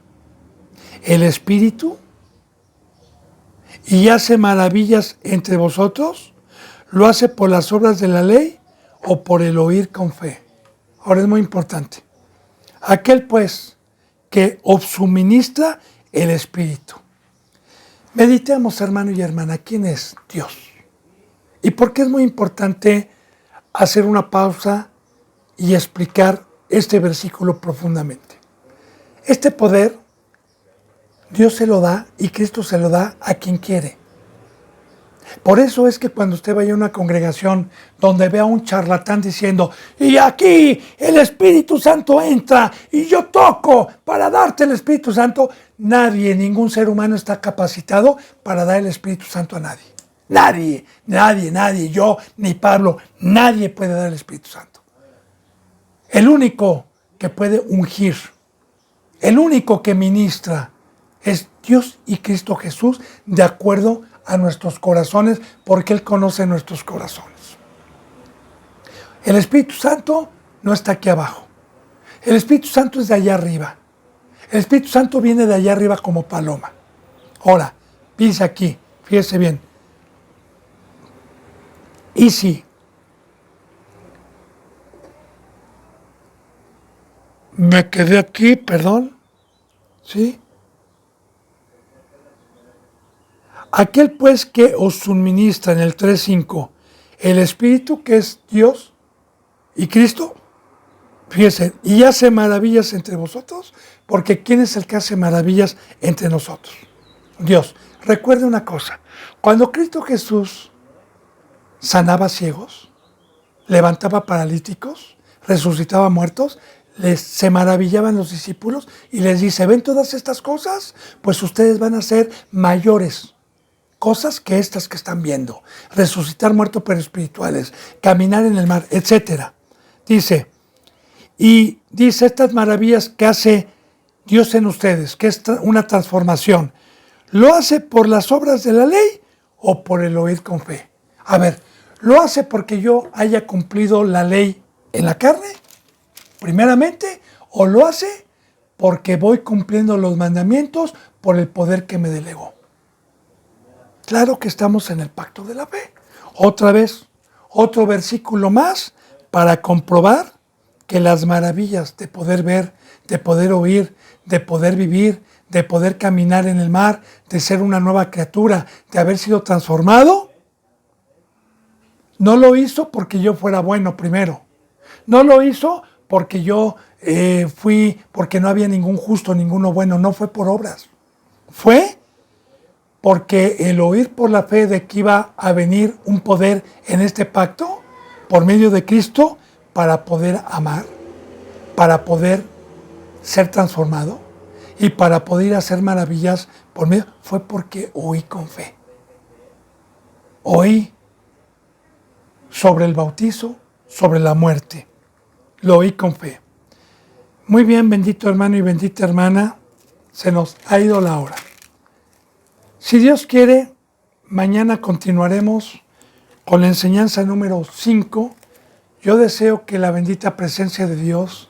el Espíritu y hace maravillas entre vosotros, ¿lo hace por las obras de la ley o por el oír con fe? Ahora es muy importante. Aquel pues que os suministra el Espíritu. Meditemos, hermano y hermana, ¿quién es Dios? ¿Y por qué es muy importante hacer una pausa y explicar este versículo profundamente? Este poder, Dios se lo da y Cristo se lo da a quien quiere. Por eso es que cuando usted vaya a una congregación donde vea a un charlatán diciendo, y aquí el Espíritu Santo entra y yo toco para darte el Espíritu Santo, nadie, ningún ser humano está capacitado para dar el Espíritu Santo a nadie. Nadie, yo ni Pablo, nadie puede dar el Espíritu Santo. El único que puede ungir, el único que ministra es Dios y Cristo Jesús, de acuerdo a nuestros corazones, porque Él conoce nuestros corazones. El Espíritu Santo no está aquí abajo. El Espíritu Santo es de allá arriba. El Espíritu Santo viene de allá arriba como paloma. Ahora, piense aquí, fíjese bien. Y si me quedé aquí, perdón, ¿sí? Aquel pues que os suministra en el 3:5 el Espíritu, que es Dios y Cristo, Fíjense, y hace maravillas entre vosotros, porque ¿quién es el que hace maravillas entre nosotros? Dios. Recuerde una cosa, cuando Cristo Jesús sanaba ciegos, levantaba paralíticos, resucitaba muertos, se maravillaban los discípulos y les dice, ¿ven todas estas cosas? Pues ustedes van a ser mayores cosas que estas que están viendo. Resucitar muertos pero espirituales, caminar en el mar, etcétera. Dice, estas maravillas que hace Dios en ustedes, que es una transformación, ¿lo hace por las obras de la ley o por el oír con fe? A ver, ¿lo hace porque yo haya cumplido la ley en la carne, primeramente, o lo hace porque voy cumpliendo los mandamientos por el poder que me delegó? Claro que estamos en el pacto de la fe. Otra vez, otro versículo más para comprobar que las maravillas de poder ver, de poder oír, de poder vivir, de poder caminar en el mar, de ser una nueva criatura, de haber sido transformado, no lo hizo porque yo fuera bueno primero. No lo hizo porque yo porque no había ningún justo, ninguno bueno. No fue por obras. Fue porque el oír por la fe de que iba a venir un poder en este pacto, por medio de Cristo, para poder amar, para poder ser transformado y para poder hacer maravillas por medio, fue porque oí con fe. Oí sobre el bautizo, sobre la muerte. Lo oí con fe. Muy bien, bendito hermano y bendita hermana, se nos ha ido la hora. Si Dios quiere, mañana continuaremos con la enseñanza número 5. Yo deseo que la bendita presencia de Dios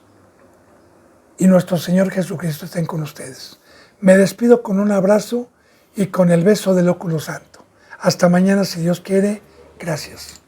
y nuestro Señor Jesucristo estén con ustedes. Me despido con un abrazo y con el beso del óculo santo. Hasta mañana, si Dios quiere. Gracias.